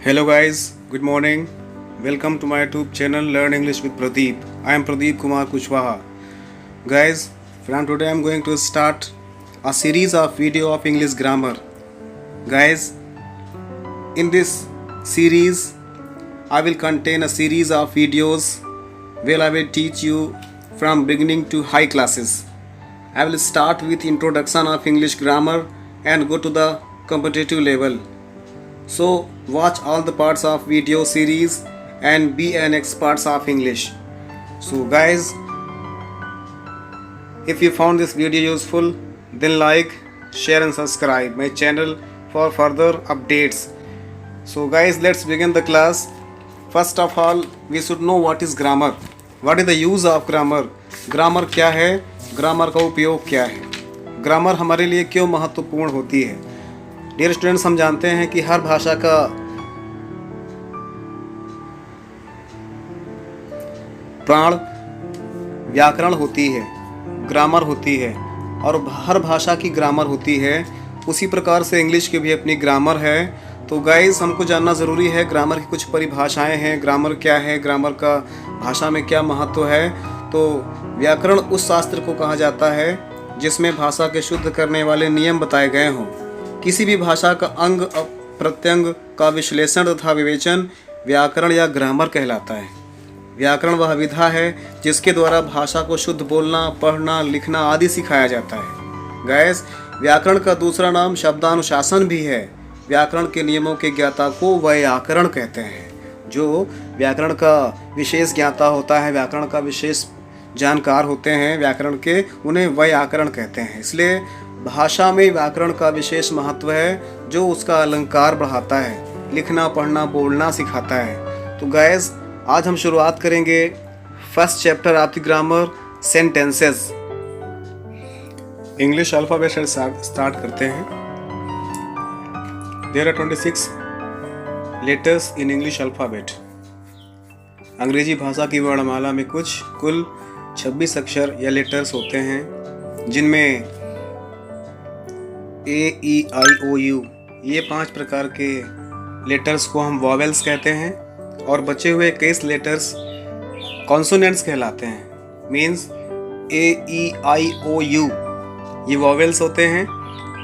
Hello guys, good morning. Welcome to my YouTube channel Learn English with Pradeep. I am Pradeep Kumar Kushwaha. Guys, from today I am going to start a series of video of English grammar. Guys, in this series I will contain a series of videos where I will teach you from beginning to high classes. I will start with introduction of English grammar and go to the competitive level. So watch all the parts of video series and be an expert of English. So guys, if you found this video useful, then like, share and subscribe my channel for further updates. So guys, let's begin the class. First of all, we should know what is grammar. What is the use of grammar? Grammar क्या है, grammar का उपयोग क्या है, grammar हमारे लिए क्यों महत्वपूर्ण होती है। डियर स्टूडेंट्स, हम जानते हैं कि हर भाषा का प्राण व्याकरण होती है, ग्रामर होती है, और हर भाषा की ग्रामर होती है। उसी प्रकार से इंग्लिश की भी अपनी ग्रामर है। तो गाइस, हमको जानना ज़रूरी है ग्रामर की कुछ परिभाषाएं हैं, ग्रामर क्या है, ग्रामर का भाषा में क्या महत्व है। तो व्याकरण उस शास्त्र को कहा जाता है जिसमें भाषा के शुद्ध करने वाले नियम बताए गए हों। किसी भी भाषा का अंग प्रत्यंग का विश्लेषण तथा विवेचन व्याकरण या ग्रामर कहलाता है। व्याकरण वह विधा है जिसके द्वारा भाषा को शुद्ध बोलना, पढ़ना, लिखना आदि सिखाया जाता है। गैस, व्याकरण का दूसरा नाम शब्दानुशासन भी है। व्याकरण के नियमों के ज्ञाता को व्याकरण कहते हैं। जो व्याकरण का विशेष ज्ञाता होता है, व्याकरण का विशेष जानकार होते हैं व्याकरण के, उन्हें व्याकरण कहते हैं। इसलिए भाषा में व्याकरण का विशेष महत्व है जो उसका अलंकार बढ़ाता है, लिखना, पढ़ना, बोलना सिखाता है। तो गाइस, आज हम शुरुआत करेंगे first chapter of the grammar, sentences. English alphabet से स्टार्ट करते हैं। There are 26 letters in English alphabet. अंग्रेजी भाषा की वर्णमाला में कुल 26 अक्षर या लेटर्स होते हैं, जिनमें ए, ई, आई, ओ, यू ये 5 प्रकार के लेटर्स को हम वॉवेल्स कहते हैं, और बचे हुए 21 लेटर्स कॉन्सोनेंट्स कहलाते हैं। Means A, E, I, O, U ये वॉवेल्स होते हैं,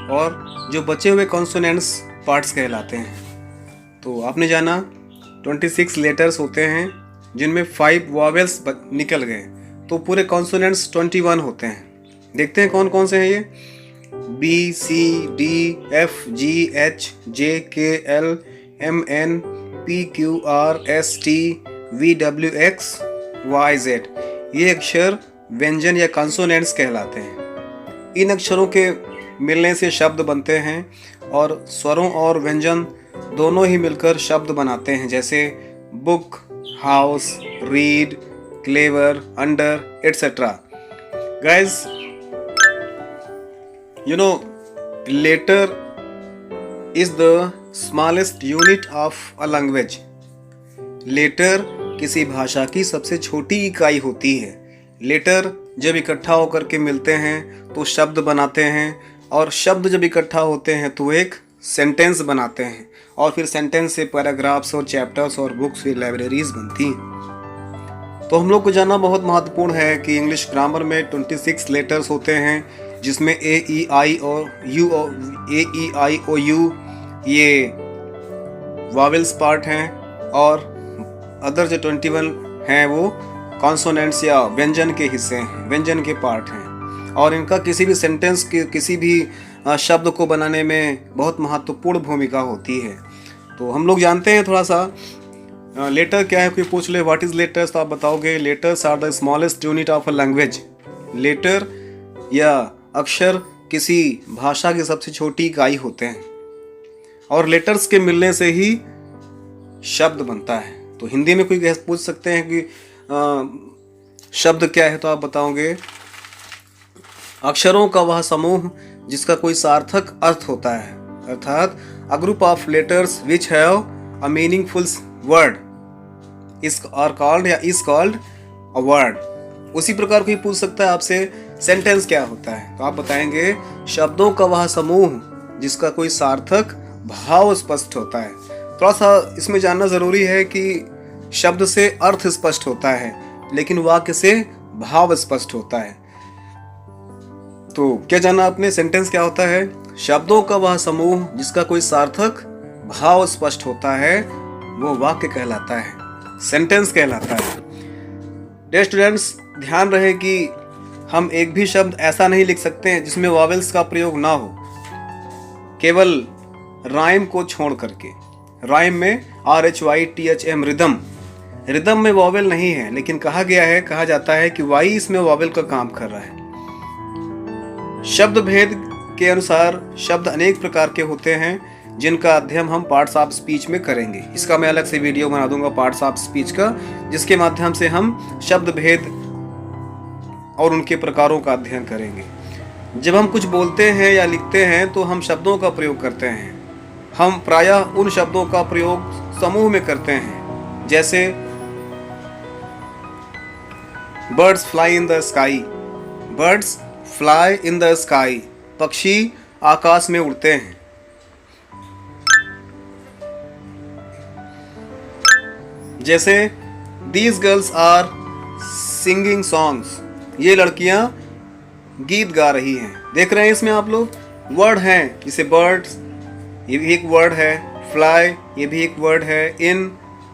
और जो बचे हुए कॉन्सोनेंट्स पार्ट्स कहलाते हैं। तो आपने जाना 26 लेटर्स होते हैं जिनमें 5 वॉवेल्स निकल गए, तो पूरे कॉन्सोनेंट्स 21 होते हैं। देखते हैं कौन कौन से हैं ये। B, C, D, F, G, H, J, K, L, M, N, P, Q, R, S, T, V, W, X, Y, Z ये अक्षर व्यंजन या कॉन्सोनेंट्स कहलाते हैं। इन अक्षरों के मिलने से शब्द बनते हैं, और स्वरों और व्यंजन दोनों ही मिलकर शब्द बनाते हैं, जैसे book, house, read, clever, under, etcetera. Guys, you know, letter is the smallest unit of a language. Letter किसी भाषा की सबसे छोटी इकाई होती है। लेटर जब इकट्ठा होकर के मिलते हैं तो शब्द बनाते हैं, और शब्द जब इकट्ठा होते हैं तो एक सेंटेंस बनाते हैं, और फिर सेंटेंस से पैराग्राफ्स और चैप्टर्स और बुक्स, फिर लाइब्रेरीज बनती हैं। तो हम लोग को जानना बहुत महत्वपूर्ण है कि इंग्लिश ग्रामर में 26 लेटर्स होते हैं, जिसमें ए, ई, आई और U, A, E, I, O, U ये वॉवेल्स पार्ट हैं, और अदर जो 21 हैं वो कॉन्सोनेंट्स या व्यंजन के हिस्से हैं, व्यंजन के पार्ट हैं, और इनका किसी भी सेंटेंस के किसी भी शब्द को बनाने में बहुत महत्वपूर्ण भूमिका होती है। तो हम लोग जानते हैं थोड़ा सा लेटर क्या है। कोई पूछ ले व्हाट इज लेटर्स, तो आप बताओगे letters are the smallest unit of a language. Letter या अक्षर किसी भाषा की सबसे छोटी इकाई होते हैं, और लेटर्स के मिलने से ही शब्द बनता है। तो हिंदी में कोई पूछ सकते हैं कि शब्द क्या है, तो आप बताओगे अक्षरों का वह समूह जिसका कोई सार्थक अर्थ होता है, अर्थात a group of letters which have a meaningful word is are called या इज कॉल्ड अ वर्ड। उसी प्रकार कोई पूछ सकता है आपसे सेंटेंस क्या होता है, तो आप बताएंगे शब्दों का वह समूह जिसका कोई सार्थक भाव स्पष्ट होता है। थोड़ा सा इसमें जानना ज़रूरी है कि शब्द से अर्थ स्पष्ट होता है लेकिन वाक्य से भाव स्पष्ट होता है। तो क्या जाना आपने, सेंटेंस क्या होता है? शब्दों का वह समूह जिसका कोई सार्थक भाव स्पष्ट होता है वो वाक्य कहलाता है, सेंटेंस कहलाता है। डियर स्टूडेंट्स, ध्यान रहे कि हम एक भी शब्द ऐसा नहीं लिख सकते हैं जिसमें वॉवेल्स का प्रयोग ना हो, केवल राइम को छोड़ करके। राइम में RHYTHM रिदम में वॉवेल नहीं है, लेकिन कहा जाता है कि वाई इसमें वॉवेल का काम कर रहा है। शब्द भेद के अनुसार शब्द अनेक प्रकार के होते हैं जिनका अध्ययन हम पार्ट्स ऑफ स्पीच में करेंगे। इसका मैं अलग से वीडियो बना दूंगा पार्ट्स ऑफ स्पीच का, जिसके माध्यम से हम शब्द भेद और उनके प्रकारों का अध्ययन करेंगे। जब हम कुछ बोलते हैं या लिखते हैं तो हम शब्दों का प्रयोग करते हैं। हम प्रायः उन शब्दों का प्रयोग समूह में करते हैं, जैसे birds fly in the sky, birds fly in the sky, पक्षी आकाश में उड़ते हैं। जैसे these girls are singing songs, ये लड़कियां गीत गा रही हैं। देख रहे हैं इसमें आप लोग वर्ड हैं, जैसे बर्ड्स ये भी एक वर्ड है, फ्लाई ये भी एक वर्ड है, इन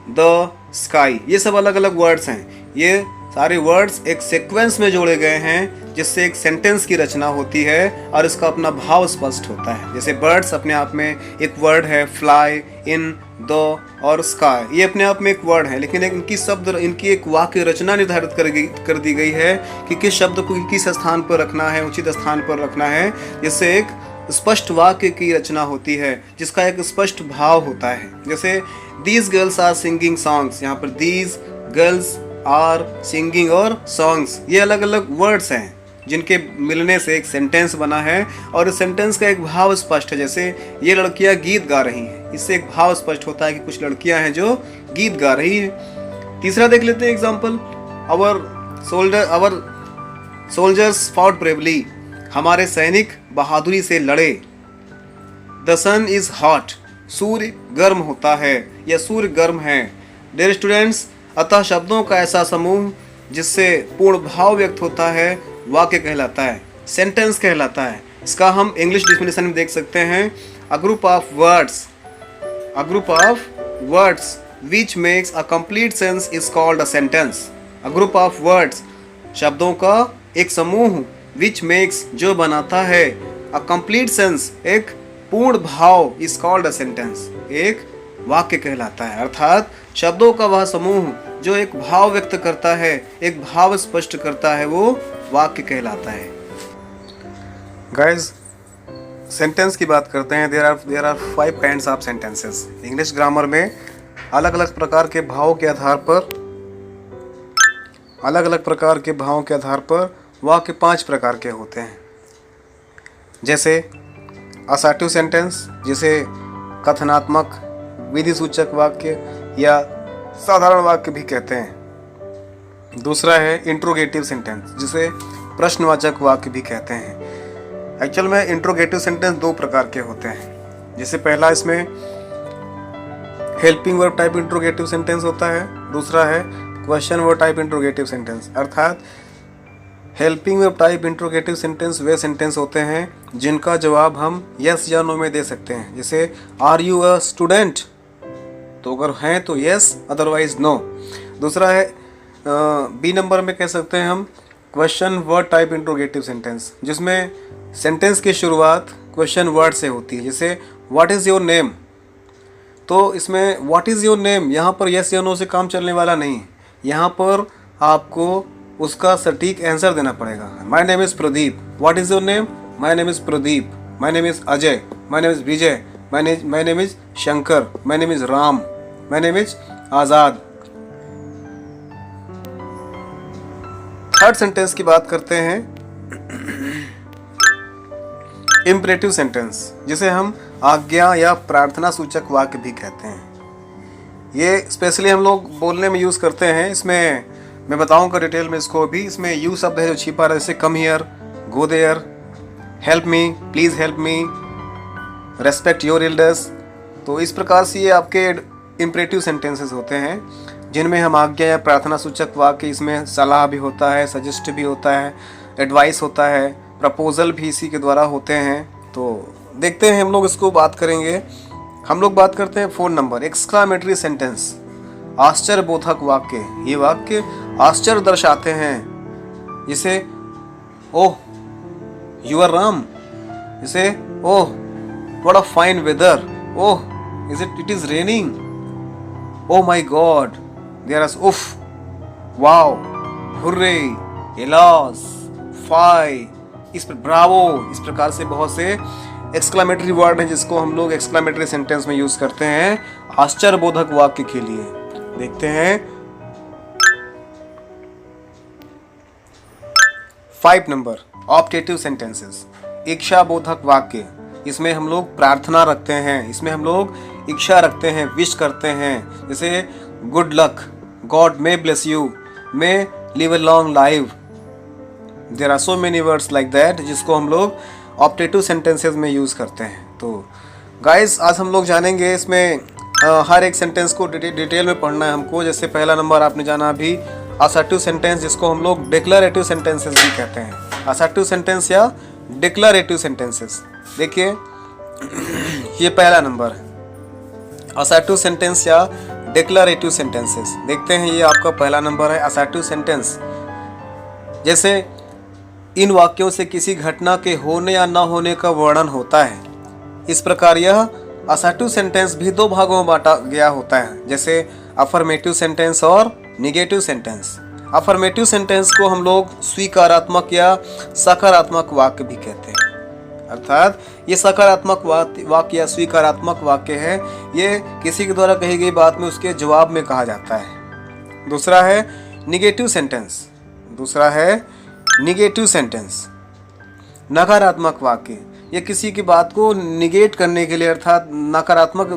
द स्काई ये सब अलग अलग वर्ड्स हैं। ये सारे वर्ड्स एक सीक्वेंस में जोड़े गए हैं जिससे एक सेंटेंस की रचना होती है और इसका अपना भाव स्पष्ट होता है। जैसे बर्ड्स अपने आप में एक वर्ड है, फ्लाई, इन, द और स्काई ये अपने आप में एक वर्ड है, लेकिन इनकी एक वाक्य रचना निर्धारित कर दी गई है कि किस शब्द को किस स्थान पर रखना है, उचित स्थान पर रखना है, जिससे एक स्पष्ट वाक्य की रचना होती है जिसका एक स्पष्ट भाव होता है। जैसे these girls are singing songs, यहाँ पर दीज गर्ल्स आर सिंगिंग और सॉन्ग्स ये अलग अलग वर्ड्स हैं जिनके मिलने से एक सेंटेंस बना है और इस सेंटेंस का एक भाव स्पष्ट है। जैसे ये लड़कियां गीत गा रही हैं, इससे एक भाव स्पष्ट होता है कि कुछ लड़कियां हैं जो गीत गा रही हैं। तीसरा देख लेते हैं example, our soldiers fought bravely, हमारे सैनिक बहादुरी से लड़े। द सन इज हॉट, सूर्य गर्म होता है या सूर्य गर्म है। डियर स्टूडेंट्स, अतः शब्दों का ऐसा समूह जिससे पूर्ण भाव व्यक्त होता है वाक्य कहलाता है, सेंटेंस कहलाता है। इसका हम इंग्लिश डिफिनेशन में देख सकते हैं, अ group of words which makes a complete sense is called a sentence. A group of words, शब्दों का एक समूह, विच मेक्स जो बनाता है, अ कंप्लीट सेंस एक पूर्ण भाव, इज कॉल्ड अ सेंटेंस एक वाक्य कहलाता है। अर्थात शब्दों का वह समूह जो एक भाव व्यक्त करता है, एक भाव स्पष्ट करता है, वो वाक्य कहलाता है। गाइस, सेंटेंस की बात करते हैं। There are 5 kinds of sentences. English grammar में अलग अलग प्रकार के भावों के आधार पर वाक्य 5 प्रकार के होते हैं। जैसे असर्टिव सेंटेंस, जिसे कथनात्मक विधि सूचक वाक्य या साधारण वाक्य भी कहते हैं। दूसरा है इंट्रोगेटिव सेंटेंस, जिसे प्रश्नवाचक वाक्य भी कहते हैं। एक्चुअल में इंट्रोगेटिव सेंटेंस 2 प्रकार के होते हैं। जैसे पहला इसमें helping verb type interrogative sentence होता है, दूसरा है question verb type interrogative sentence. अर्थात helping verb type interrogative sentence वे सेंटेंस होते हैं जिनका जवाब हम यस या नो में दे सकते हैं। जैसे आर यू अ स्टूडेंट, तो अगर हैं तो यस, अदरवाइज नो। दूसरा है बी नंबर में कह सकते हैं हम question word type interrogative sentence, जिसमें सेंटेंस की शुरुआत क्वेश्चन वर्ड से होती है। जैसे व्हाट इज़ योर नेम, तो इसमें व्हाट इज़ योर नेम यहाँ पर यस या नो से काम चलने वाला नहीं है। यहाँ पर आपको उसका सटीक आंसर देना पड़ेगा। My name is Pradeep, what is your name, my name is Pradeep, my name is Ajay, my name is Vijay, my name is Shankar, my name is Ram, my name is Azad. Third sentence की बात करते हैं, इम्परेटिव सेंटेंस, जिसे हम आज्ञा या प्रार्थना सूचक वाक्य भी कहते हैं। ये स्पेशली हम लोग बोलने में यूज़ करते हैं। इसमें मैं बताऊंगा डिटेल में इसको भी। इसमें यू शब्द है जो छिपा रहा है, जैसे come here, go there, help me, please help me, respect your elders, तो इस प्रकार से ये आपके इम्परेटिव सेंटेंसेस होते हैं, जिनमें हम आज्ञा या प्रार्थना सूचक वाक्य, इसमें सलाह भी होता है, सजेस्ट भी होता है, एडवाइस होता है, प्रपोजल भी इसी के द्वारा होते हैं। तो देखते हैं हम लोग इसको बात करेंगे। हम लोग बात करते हैं 4 नंबर, एक्सक्लामेटरी सेंटेंस, आश्चर्यबोधक वाक्य। ये वाक्य आश्चर्य दर्शाते हैं, जैसे ओह यू आर राम, जैसे oh what a fine weather, oh it is raining, oh my God there is उफ, वाओ, हुर्रे, एलास, फाई, इस पर ब्रावो। इस प्रकार से बहुत से एक्सक्लामेटरी वर्ड हैं जिसको हम लोग एक्सक्लामेटरी सेंटेंस में यूज करते हैं आश्चर्यबोधक वाक्य के लिए। देखते हैं 5 नंबर, ऑप्टेटिव सेंटेंसेस, इच्छाबोधक वाक्य। इसमें हम लोग प्रार्थना रखते हैं, इसमें हम लोग इच्छा रखते हैं, विश करते हैं, जैसे good luck, God may bless you, may live a long life. There are so many words like that जिसको हम लोग ऑप्टेटिव सेंटेंसेस में यूज़ करते हैं। तो गाइस आज हम लोग जानेंगे इसमें हर एक सेंटेंस को डिटेल में पढ़ना है हमको। जैसे पहला नंबर आपने जाना अभी असर्टिव सेंटेंस, जिसको हम लोग डिक्लेरेटिव सेंटेंसेस भी कहते हैं। असर्टिव सेंटेंस या डिक्लेरेटिव सेंटेंसेस, देखिए ये पहला नंबर है, असर्टिव सेंटेंस या डिक्लेरेटिव सेंटेंसेस। देखते हैं ये आपका पहला नंबर है, असर्टिव सेंटेंस। जैसे इन वाक्यों से किसी घटना के होने या ना होने का वर्णन होता है। इस प्रकार यह असर्टिव सेंटेंस भी 2 भागों में बांटा गया होता है, जैसे अफर्मेटिव सेंटेंस और निगेटिव सेंटेंस। अफर्मेटिव सेंटेंस को हम लोग स्वीकारात्मक या सकारात्मक वाक्य भी कहते हैं, अर्थात ये सकारात्मक वाक्य या स्वीकारात्मक वाक्य है, ये किसी के द्वारा कही गई बात में उसके जवाब में कहा जाता है। दूसरा है निगेटिव सेंटेंस, दूसरा है निगेटिव सेंटेंस, नकारात्मक वाक्य। ये किसी की बात को निगेट करने के लिए, अर्थात नकारात्मक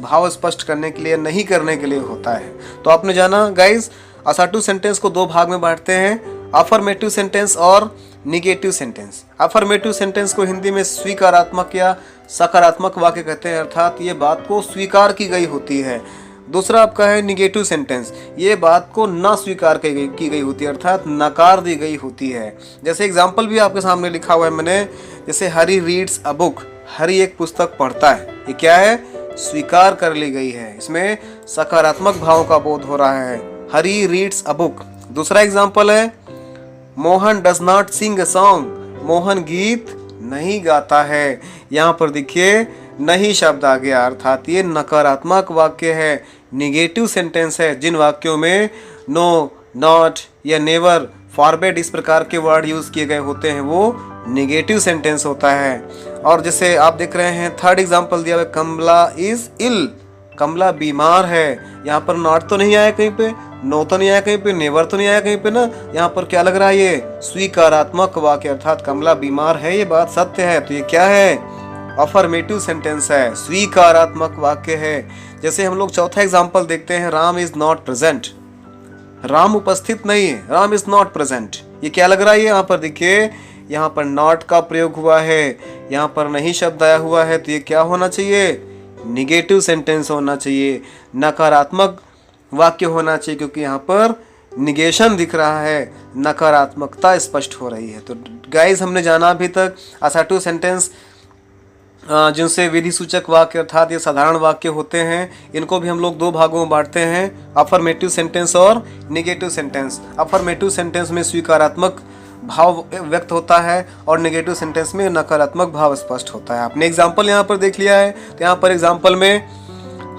भाव स्पष्ट करने के लिए, नहीं करने के लिए होता है। तो आपने जाना गाइस, असर्टिव सेंटेंस को 2 भाग में बांटते हैं, अफर्मेटिव सेंटेंस और निगेटिव सेंटेंस। अफर्मेटिव सेंटेंस को हिंदी में स्वीकारात्मक या सकारात्मक वाक्य कहते हैं, अर्थात ये बात को स्वीकार की गई होती है। दूसरा आपका है निगेटिव सेंटेंस, ये बात को ना स्वीकार की गई होती है, अर्थात नकार दी गई होती है। जैसे एग्जाम्पल भी आपके सामने लिखा हुआ है मैंने, जैसे हरी रीड्स अ बुक, हरी एक पुस्तक पढ़ता है, ये क्या है, स्वीकार कर ली गई है, इसमें सकारात्मक भाव का बोध हो रहा है, हरी रीड्स अ बुक। दूसरा एग्जाम्पल है Mohan does not sing a song, Mohan गीत नहीं गाता है। यहाँ पर देखिए नहीं शब्द आ गया, अर्थात ये नकारात्मक वाक्य है, निगेटिव सेंटेंस है। जिन वाक्यों में नो, नॉट या नेवर, फॉरबिड इस प्रकार के वर्ड यूज किए गए होते हैं वो निगेटिव सेंटेंस होता है। और जैसे आप देख रहे हैं थर्ड एग्जांपल दिया हुआ, कमला इज इल, कमला बीमार है। यहाँ पर नॉट तो नहीं आया कहीं पे, नो तो नहीं आया कहीं पे, नेवर तो नहीं आया कहीं पे ना, यहाँ पर क्या लग रहा है, ये स्वीकारात्मक वाक्य, अर्थात कमला बीमार है, ये बात सत्य है, तो ये क्या है, अफर्मेटिव सेंटेंस है, स्वीकारात्मक वाक्य है। जैसे हम लोग चौथा एग्जांपल देखते हैं, Ram is not present, Ram उपस्थित नहीं है, राम इज नॉट प्रेजेंट। ये क्या लग रहा है, यहाँ पर देखिए, यहाँ पर नॉट का प्रयोग हुआ है, यहाँ पर नहीं शब्द आया हुआ है, तो ये क्या होना चाहिए, निगेटिव सेंटेंस होना चाहिए, नकारात्मक वाक्य होना चाहिए, क्योंकि यहाँ पर निगेशन दिख रहा है, नकारात्मकता स्पष्ट हो रही है। तो गाइस हमने जाना अभी तक असर्टिव सेंटेंस जिनसे विधि सूचक वाक्य अर्थात ये साधारण वाक्य होते हैं, इनको भी हम लोग 2 भागों में बांटते हैं, अफर्मेटिव सेंटेंस और निगेटिव सेंटेंस। अफर्मेटिव सेंटेंस में स्वीकारात्मक भाव व्यक्त होता है और नेगेटिव सेंटेंस में नकारात्मक भाव स्पष्ट होता है। आपने एग्जाम्पल यहाँ पर देख लिया है, तो यहाँ पर एग्जाम्पल में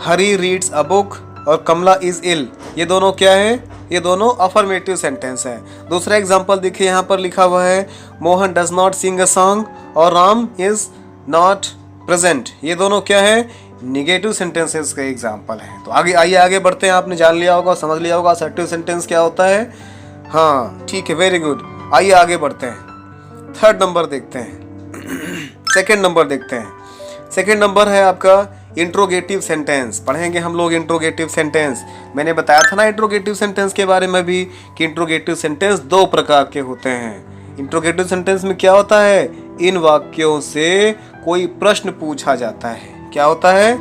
हरी रीड्स अ बुक और कमला इज इल, ये दोनों क्या है, ये दोनों अफर्मेटिव सेंटेंस है। दूसरा एग्जाम्पल देखिए, यहाँ पर लिखा हुआ है Mohan does not sing a song और राम इज नॉट प्रेजेंट, ये दोनों क्या है, निगेटिव सेंटेंसेस का एग्जाम्पल है। तो आगे बढ़ते हैं। आपने जान लिया होगा, समझ लिया होगा असर्टिव सेंटेंस क्या होता है। हाँ ठीक है, वेरी गुड। आइए आगे बढ़ते हैं, थर्ड नंबर देखते हैं, सेकंड नंबर देखते हैं। सेकंड नंबर है आपका इंट्रोगेटिव सेंटेंस। पढ़ेंगे हम लोग इंट्रोगेटिव सेंटेंस। मैंने बताया था ना इंट्रोगेटिव सेंटेंस के बारे में भी कि इंट्रोगेटिव सेंटेंस 2 प्रकार के होते हैं। इंट्रोगेटिव सेंटेंस में क्या होता है, इन वाक्यों से कोई प्रश्न पूछा जाता है। क्या होता है,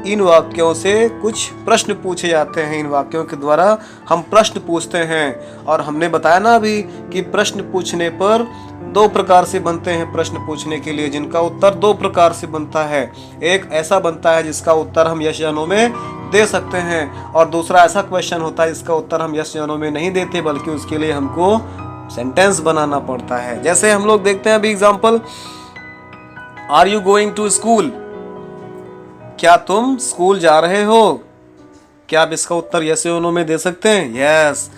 इन वाक्यों से कुछ प्रश्न पूछे जाते हैं। इन वाक्यों के द्वारा हम प्रश्न पूछते हैं। और हमने बताया ना अभी कि प्रश्न पूछने पर दो प्रकार से बनते हैं। प्रश्न पूछने के लिए जिनका उत्तर दो प्रकार से बनता है। एक ऐसा बनता है जिसका उत्तर हम यस या नो में दे सकते हैं, और दूसरा ऐसा क्वेश्चन होता है जिसका उत्तर हम यस या नो में नहीं देते, बल्कि उसके लिए हमको सेंटेंस बनाना पड़ता है। जैसे हम लोग देखते हैं अभी example, are you going to school? क्या तुम स्कूल जा रहे हो? क्या आप इसका उत्तर यस या नो में दे सकते हैं? यस।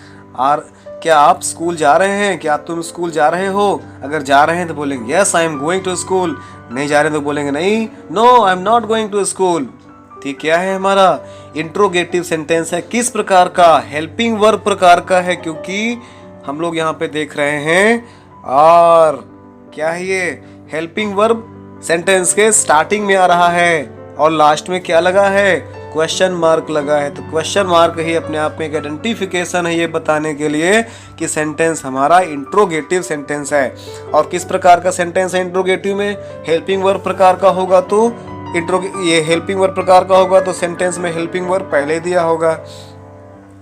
क्या आप स्कूल जा रहे हैं? क्या तुम स्कूल जा रहे हो? अगर जा रहे हैं तो बोलेंगे yes I am going to school. नहीं जा रहे तो बोलेंगे नहीं, no I am not going to school. ठीक, क्या है हमारा इंट्रोगेटिव सेंटेंस है। किस प्रकार का? हेल्पिंग वर्ब प्रकार का है, क्योंकि हम लोग यहाँ पे देख रहे हैं और क्या है ये हेल्पिंग वर्ब सेंटेंस के स्टार्टिंग में आ रहा है और लास्ट में क्या लगा है? क्वेश्चन मार्क लगा है। तो क्वेश्चन मार्क ही अपने आप में एक आइडेंटिफिकेशन है ये बताने के लिए कि सेंटेंस हमारा इंट्रोगेटिव सेंटेंस है। और किस प्रकार का सेंटेंस है इंट्रोगेटिव में? हेल्पिंग वर्ब प्रकार का होगा तो ये हेल्पिंग वर्ब प्रकार का होगा तो सेंटेंस में हेल्पिंग वर्ब पहले दिया होगा।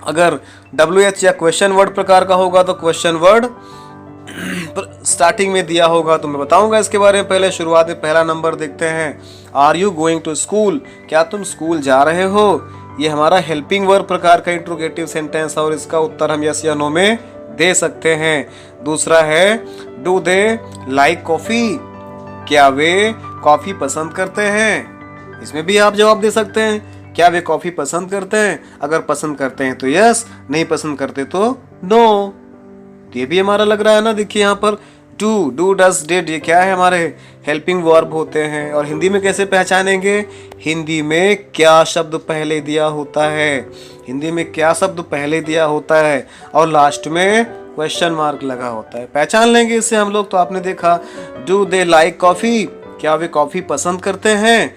अगर WH या क्वेश्चन वर्ड प्रकार का होगा तो क्वेश्चन वर्ड स्टार्टिंग में दिया होगा। तो मैं बताऊंगा इसके बारे में। पहले शुरुआत में पहला नंबर देखते हैं, are you going to school? क्या तुम स्कूल जा रहे हो? ये हमारा हेल्पिंग वर्ब प्रकार का इंट्रोगेटिव सेंटेंस है और इसका उत्तर हम यस या नो में दे सकते हैं। दूसरा है, डू दे लाइक कॉफी? क्या वे कॉफी पसंद करते हैं? इसमें भी आप जवाब दे सकते हैं, क्या वे कॉफी पसंद करते हैं? अगर पसंद करते हैं तो यस, नहीं पसंद करते तो नो। ये भी हमारा लग रहा है ना। देखिए यहाँ पर डू डस डिड, ये क्या है? हमारे हेल्पिंग वर्ब होते हैं। और हिंदी में कैसे पहचानेंगे? हिंदी में क्या शब्द पहले दिया होता है? हिंदी में क्या शब्द पहले दिया होता है और लास्ट में क्वेश्चन मार्क लगा होता है। पहचान लेंगे इससे हम लोग। तो आपने देखा, डू दे लाइक कॉफी? क्या वे कॉफी पसंद करते हैं?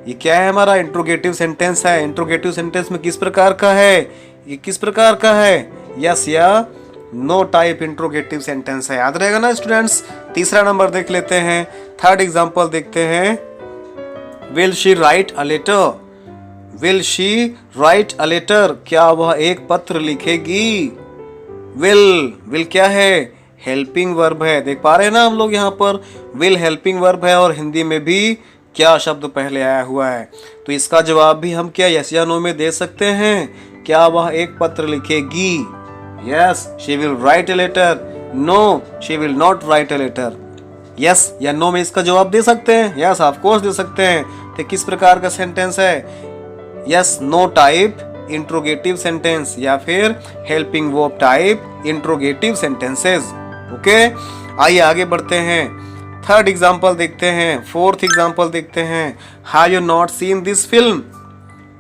ये क्या है? हमारा इंट्रोगेटिव सेंटेंस है। इंट्रोगेटिव सेंटेंस में किस प्रकार का है? ये किस प्रकार का है? यस या नो टाइप इंट्रोगेटिव सेंटेंस है। याद रहेगा ना स्टूडेंट्स। तीसरा नंबर देख लेते हैं। थर्ड एग्जांपल देखते हैं, will she write a letter? Will she write a letter? क्या वह एक पत्र लिखेगी? विल क्या है? हेल्पिंग वर्ब है। देख पा रहे हैं ना हम लोग यहाँ पर, विल हेल्पिंग वर्ब है और हिंदी में भी क्या शब्द पहले आया हुआ है। तो इसका जवाब भी हम क्या यस या नो में दे सकते हैं? क्या वह एक पत्र लिखेगी? Yes, she will write a letter. No, she will not write a letter. Yes या no में इसका जवाब दे सकते हैं? Yes, of course दे सकते हैं। तो किस प्रकार का सेंटेंस है? Yes, no type interrogative sentence या फिर helping verb type interrogative sentences. Okay, आइए आगे बढ़ते हैं। थर्ड एग्जाम्पल देखते हैं। फोर्थ एग्जाम्पल देखते हैं, have you not seen this film?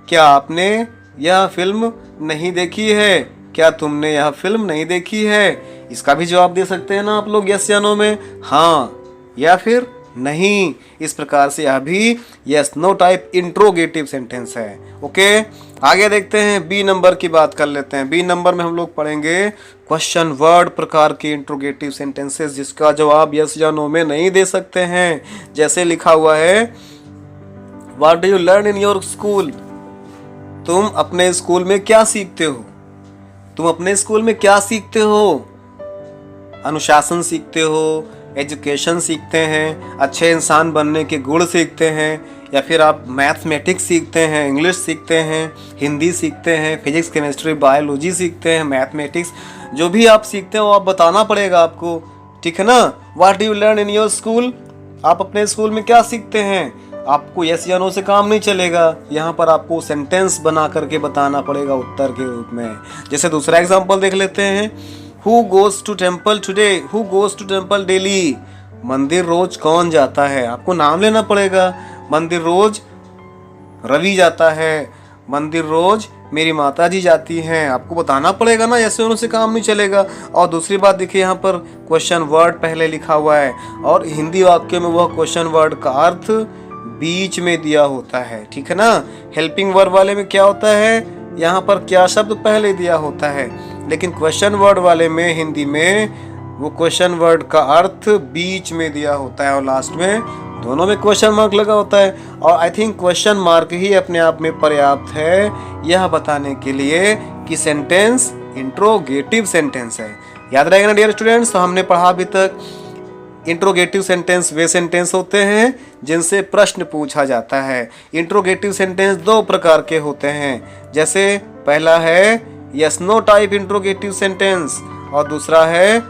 क्या आपने यह फिल्म नहीं देखी है? क्या तुमने यह फिल्म नहीं देखी है? इसका भी जवाब दे सकते हैं ना आप लोग यस या नो में, हाँ या फिर नहीं। इस प्रकार से यह भी yes no type interrogative sentence है। ओके, आगे देखते हैं। बी नंबर की बात कर लेते हैं। बी नंबर में हम लोग पढ़ेंगे क्वेश्चन वर्ड प्रकार के इंट्रोगेटिव सेंटेंसेस जिसका जवाब यस या नो में नहीं दे सकते हैं। जैसे लिखा हुआ है, what do you learn in your school? तुम अपने स्कूल में क्या सीखते हो? तुम अपने स्कूल में क्या सीखते हो? अनुशासन सीखते हो, एजुकेशन सीखते हैं, अच्छे इंसान बनने के गुण सीखते हैं, या फिर आप मैथमेटिक्स सीखते हैं, इंग्लिश सीखते हैं, हिंदी सीखते हैं, फिजिक्स केमिस्ट्री बायोलॉजी सीखते हैं, मैथमेटिक्स, जो भी आप सीखते हो आप बताना पड़ेगा आपको। ठीक है ना। What do you learn in your school? आप अपने स्कूल में क्या सीखते हैं? आपको यस या नो से काम नहीं चलेगा। यहाँ पर आपको सेंटेंस बना करके बताना पड़ेगा उत्तर के रूप में। जैसे दूसरा एग्जांपल देख लेते हैं, who goes to temple today? Who goes to temple daily? मंदिर रोज कौन जाता है? आपको नाम लेना पड़ेगा। मंदिर रोज रवि जाता है, मंदिर रोज मेरी माता जी जाती हैं। आपको बताना पड़ेगा ना, ऐसे होने से काम नहीं चलेगा। और दूसरी बात देखिए, यहाँ पर क्वेश्चन वर्ड पहले लिखा हुआ है और हिंदी वाक्य में वह क्वेश्चन वर्ड का अर्थ बीच में दिया होता है। ठीक है ना। हेल्पिंग वर्ब वाले में क्या होता है, यहाँ पर क्या शब्द पहले दिया होता है, लेकिन क्वेश्चन वर्ड वाले में हिंदी में वो क्वेश्चन वर्ड का अर्थ बीच में दिया होता है और लास्ट में दोनों में क्वेश्चन मार्क लगा होता है, और आई थिंक क्वेश्चन मार्क ही अपने आप में पर्याप्त है यह बताने के लिए कि सेंटेंस इंट्रोगेटिव सेंटेंस है। याद रहेगा ना डियर स्टूडेंट्स। तो हमने पढ़ा अभी तक इंट्रोगेटिव सेंटेंस वे सेंटेंस होते हैं जिनसे प्रश्न पूछा जाता है। इंट्रोगेटिव सेंटेंस दो प्रकार के होते हैं, जैसे पहला है yes no type interrogative sentence और दूसरा है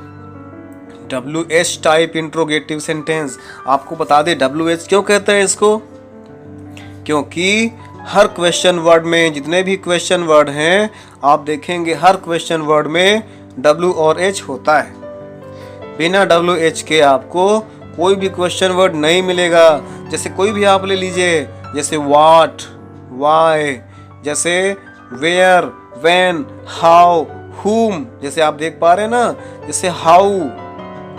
WH टाइप इंट्रोगेटिव सेंटेंस। आपको बता दें WH क्यों कहते हैं इसको, क्योंकि हर क्वेश्चन वर्ड में, जितने भी क्वेश्चन वर्ड हैं आप देखेंगे हर क्वेश्चन वर्ड में W और H होता है। बिना WH के आपको कोई भी क्वेश्चन वर्ड नहीं मिलेगा। जैसे कोई भी आप ले लीजिए, जैसे व्हाट, व्हाई, जैसे वेयर, व्हेन, हाउ, whom, जैसे आप देख पा रहे हैं ना, जैसे हाउ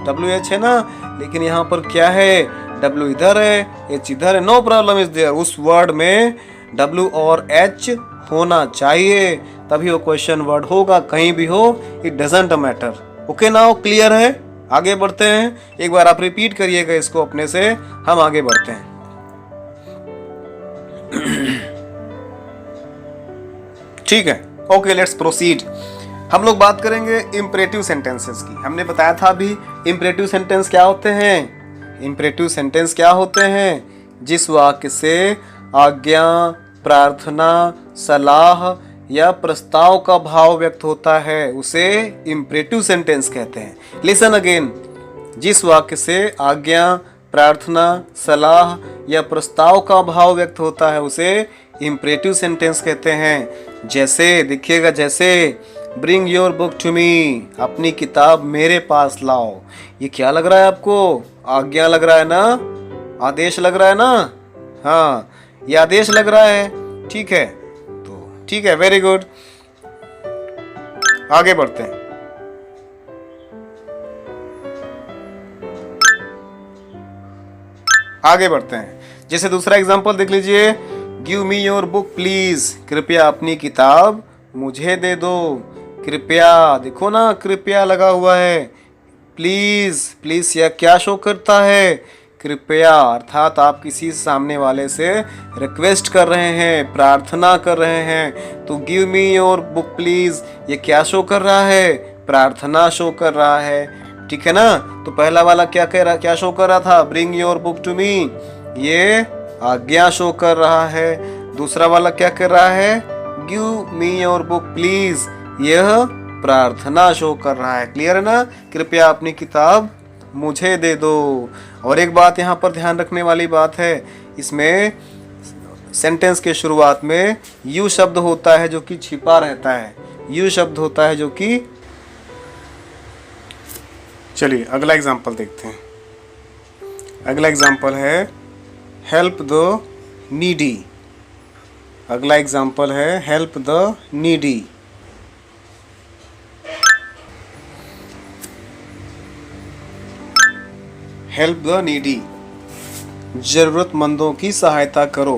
WH है ना, लेकिन यहाँ पर क्या है, W इधर है, H इधर है, नो प्रॉब्लम इज देयर। उस वर्ड में W और H होना चाहिए, तभी वो क्वेश्चन वर्ड होगा, कहीं भी हो, it doesn't matter. Okay now clear है। आगे बढ़ते हैं, एक बार आप रिपीट करिएगा इसको अपने से, हम आगे बढ़ते हैं। ठीक है, ओके लेट्स प्रोसीड। हम लोग बात करेंगे इंपरेटिव सेंटेंसेस की। हमने बताया था अभी इंपरेटिव सेंटेंस क्या होते हैं। इंपरेटिव सेंटेंस क्या होते हैं, जिस वाक्य से आज्ञा, प्रार्थना, सलाह या प्रस्ताव का भाव व्यक्त होता है उसे इंपरेटिव सेंटेंस कहते हैं। लिसन अगेन, जिस वाक्य से आज्ञा, प्रार्थना, सलाह या प्रस्ताव का भाव व्यक्त होता है उसे इंपरेटिव सेंटेंस कहते हैं। जैसे देखिएगा, जैसे bring your book to me, अपनी किताब मेरे पास लाओ। ये क्या लग रहा है आपको, आज्ञा लग रहा है ना, आदेश लग रहा है ना, हाँ ये आदेश लग रहा है। ठीक है, तो ठीक है, वेरी गुड। आगे बढ़ते हैं। आगे बढ़ते हैं, जैसे दूसरा एग्जांपल देख लीजिए, give me your book please, कृपया अपनी किताब मुझे दे दो। कृपया, देखो ना कृपया लगा हुआ है, प्लीज, प्लीज यह क्या शो करता है, कृपया, अर्थात आप किसी सामने वाले से रिक्वेस्ट कर रहे हैं, प्रार्थना कर रहे हैं। तो give me your book please ये क्या शो कर रहा है, प्रार्थना शो कर रहा है। ठीक है ना। तो पहला वाला क्या कह रहा, क्या शो कर रहा था, bring your book to me, ये आज्ञा शो कर रहा है। दूसरा वाला क्या कर रहा है, give me your book please, यह प्रार्थना शो कर रहा है। क्लियर है ना, कृपया अपनी किताब मुझे दे दो। और एक बात यहाँ पर ध्यान रखने वाली बात है, इसमें सेंटेंस के शुरुआत में यू शब्द होता है जो कि छिपा रहता है, यू शब्द होता है जो कि, चलिए अगला एग्जांपल देखते हैं। अगला एग्जांपल है हेल्प द नीडी। अगला एग्जांपल है help the needy. Help the needy, जरूरतमंदों की सहायता करो।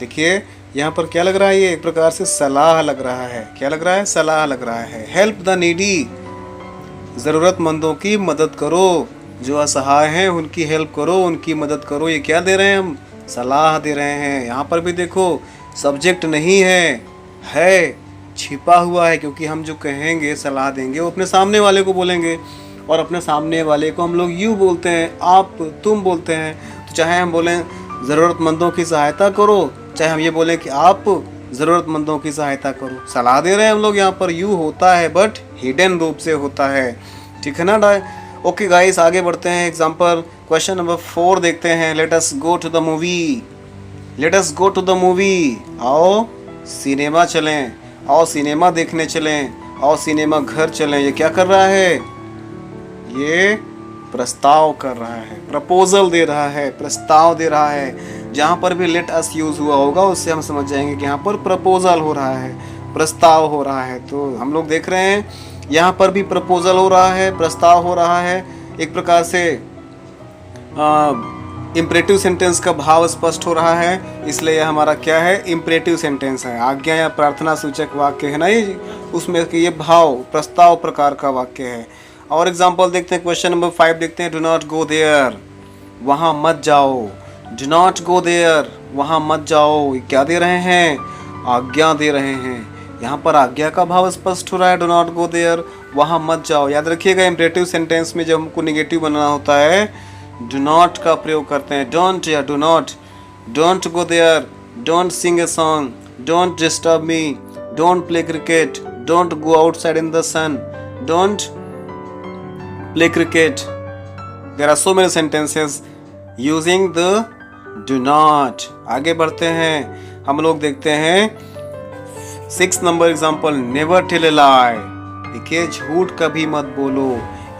देखिए यहाँ पर क्या लग रहा है, ये एक प्रकार से सलाह लग रहा है। क्या लग रहा है, सलाह लग रहा है। हेल्प द नीडी, जरूरतमंदों की मदद करो, जो असहाय हैं उनकी हेल्प करो, उनकी मदद करो। ये क्या दे रहे हैं हम, सलाह दे रहे हैं। यहाँ पर भी देखो सब्जेक्ट नहीं है छिपा हुआ है, क्योंकि हम जो कहेंगे, सलाह देंगे, वो अपने सामने वाले को बोलेंगे, और अपने सामने वाले को हम लोग यू बोलते हैं, आप, तुम बोलते हैं। तो चाहे हम बोलें ज़रूरतमंदों की सहायता करो, चाहे हम ये बोलें कि आप ज़रूरतमंदों की सहायता करो, सलाह दे रहे हैं हम लोग। यहाँ पर यू होता है बट हिडन रूप से होता है। ठीक है ना। ओके गाइस, आगे बढ़ते हैं। एग्जाम्पल क्वेश्चन नंबर 4 देखते हैं। Let us go to the movie, let us go to the movie. आओ सिनेमा चलें, आओ सिनेमा देखने चलें, आओ सिनेमा घर चलें। ये क्या कर रहा है, ये प्रस्ताव कर रहा है, प्रपोजल दे रहा है, प्रस्ताव दे रहा है। जहाँ पर भी लेट अस यूज हुआ होगा उससे हम समझ जाएंगे कि यहाँ पर प्रपोजल हो रहा है, प्रस्ताव हो रहा है। तो हम लोग देख रहे हैं यहाँ पर भी प्रपोजल हो रहा है, प्रस्ताव हो रहा है। एक प्रकार से इम्परेटिव सेंटेंस का भाव स्पष्ट हो रहा है, इसलिए यह हमारा क्या है, इम्परेटिव सेंटेंस है। आज्ञा या प्रार्थना सूचक वाक्य है ना ये, उसमें ये भाव, प्रस्ताव प्रकार का वाक्य है। और एग्जाम्पल देखते हैं, क्वेश्चन नंबर 5 देखते हैं। डू नॉट गो देयर, वहाँ मत जाओ। डू नॉट गो देयर, वहाँ मत जाओ। क्या दे रहे हैं? आज्ञा दे रहे हैं। यहाँ पर आज्ञा का भाव स्पष्ट हो रहा है, डू नॉट गो देयर, वहाँ मत जाओ। याद रखिएगा इंपरेटिव सेंटेंस में जब हमको नेगेटिव बनाना होता है डू नॉट का प्रयोग करते हैं। डोंट या do not, don't go there, don't sing a song, don't disturb me, don't play cricket, don't go outside in the sun, don't play cricket. There are so many sentences using the do not. आगे बढ़ते हैं, हम लोग देखते हैं 6 number example, never tell a lie. देखिए झूठ कभी मत बोलो,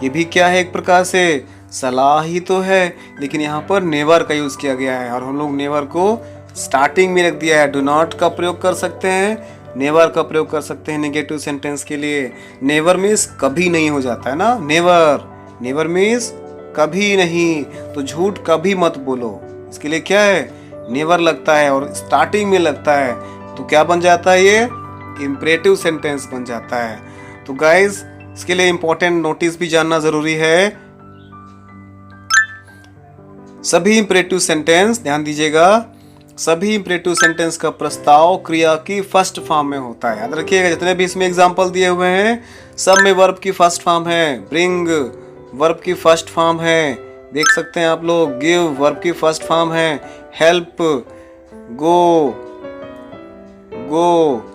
ये भी क्या है? एक प्रकार से सलाह ही तो है, लेकिन यहाँ पर नेवर का यूज किया गया है और हम लोग नेवर को स्टार्टिंग में रख दिया है। डू नॉट का प्रयोग कर सकते हैं, नेवर का प्रयोग कर सकते हैं नेगेटिव सेंटेंस के लिए। नेवर मीन्स कभी नहीं हो जाता है ना, नेवर, नेवर मीन्स कभी नहीं, तो झूठ कभी मत बोलो, इसके लिए क्या है? नेवर लगता है और स्टार्टिंग में लगता है, तो क्या बन जाता है? ये इंपरेटिव सेंटेंस बन जाता है। तो गाइज इसके लिए इंपॉर्टेंट नोटिस भी जानना जरूरी है। सभी इंपरेटिव सेंटेंस, ध्यान दीजिएगा, सभी इंपरेटिव सेंटेंस का प्रस्ताव क्रिया की फर्स्ट फॉर्म में होता है। याद रखिएगा जितने भी इसमें एग्जांपल दिए हुए हैं सब में वर्ब की फर्स्ट फॉर्म है। ब्रिंग वर्ब की फर्स्ट फॉर्म है, देख सकते हैं आप लोग। गिव वर्ब की फर्स्ट फॉर्म है। हेल्प, गो, गो,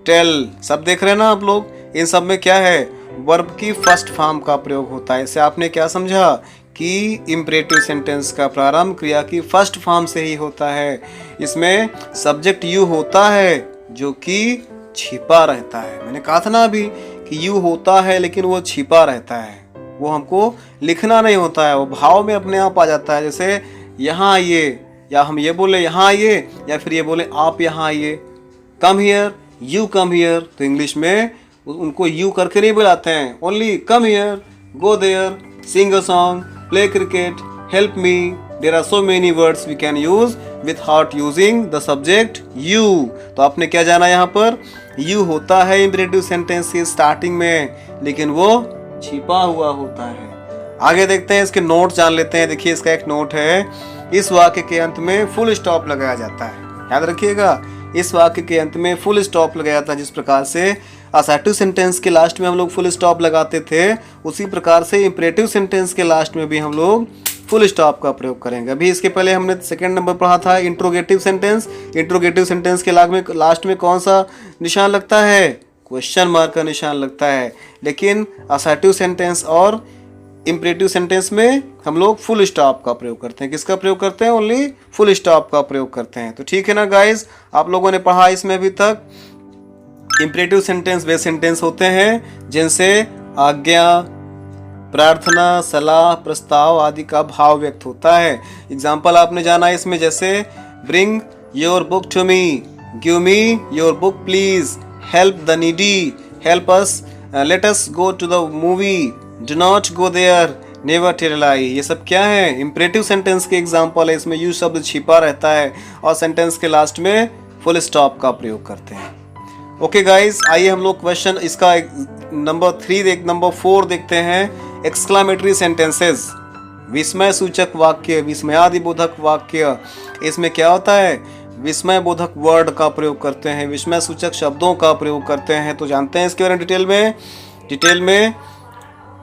टेल, सब देख रहे हैं ना आप लोग। इन सब में क्या है? वर्ब की फर्स्ट फॉर्म का प्रयोग होता है। इससे आपने क्या समझा कि इंपरेटिव सेंटेंस का प्रारंभ क्रिया की फर्स्ट फॉर्म से ही होता है। इसमें सब्जेक्ट यू होता है जो कि छिपा रहता है। मैंने कहा था ना अभी कि यू होता है लेकिन वो छिपा रहता है, वो हमको लिखना नहीं होता है, वो भाव में अपने आप आ जाता है। जैसे यहाँ आइए, या हम ये बोले यहाँ आइए, या फिर ये बोले आप यहाँ आइए। Come here, you come here, तो इंग्लिश में उनको यू करके नहीं बुलाते हैं, only come here, go there, sing a song, play cricket, help me. There are so many words we can use without using the subject you. तो आपने क्या जाना यहाँ पर? यू होता है इंपरेटिव सेंटेंस की स्टार्टिंग में, लेकिन वो छिपा हुआ होता है। आगे देखते हैं, इसके नोट जान लेते हैं। देखिए इसका एक नोट है, इस वाक्य के अंत में फुल स्टॉप लगाया जाता है। याद रखिएगा, इस वाक्य के अंत में फुल स्टॉप लगाया जाता है। जिस प्रकार से असर्टिव सेंटेंस के लास्ट में हम लोग फुल स्टॉप लगाते थे, उसी प्रकार से इंपरेटिव सेंटेंस के लास्ट में भी हम लोग फुल स्टॉप का प्रयोग करेंगे। अभी इसके पहले हमने सेकंड नंबर पढ़ा था इंट्रोगेटिव सेंटेंस। इंट्रोगेटिव सेंटेंस के लास्ट में कौन सा निशान लगता है? क्वेश्चन मार्क का निशान लगता है। लेकिन असर्टिव सेंटेंस और इंपरेटिव सेंटेंस में हम लोग फुल स्टॉप का प्रयोग करते हैं। किसका प्रयोग करते हैं? ओनली फुल स्टॉप का प्रयोग करते हैं। तो ठीक है ना गाइज, आप लोगों ने पढ़ा इसमें अभी तक। इंपरेटिव सेंटेंस वे सेंटेंस होते हैं जिनसे आज्ञा, प्रार्थना, सलाह, प्रस्ताव आदि का भाव व्यक्त होता है। एग्जाम्पल आपने जाना इसमें, जैसे bring your book to me, give me your book please, help the needy, help us, let us go to the movie, do not go there, never tell a lie. ये सब क्या है? इंपरेटिव सेंटेंस के example है। इसमें you शब्द छिपा रहता है और सेंटेंस के लास्ट में फुल स्टॉप का प्रयोग करते हैं। ओके गाइस, आइए हम लोग क्वेश्चन इसका नंबर 4 देखते हैं। एक्सक्लामेटरी सेंटेंसेस, विस्मय सूचक वाक्य, विस्मयादिबोधक वाक्य। इसमें क्या होता है? विस्मय बोधक वर्ड का प्रयोग करते हैं, विस्मय सूचक शब्दों का प्रयोग करते हैं। तो जानते हैं इसके बारे में डिटेल में।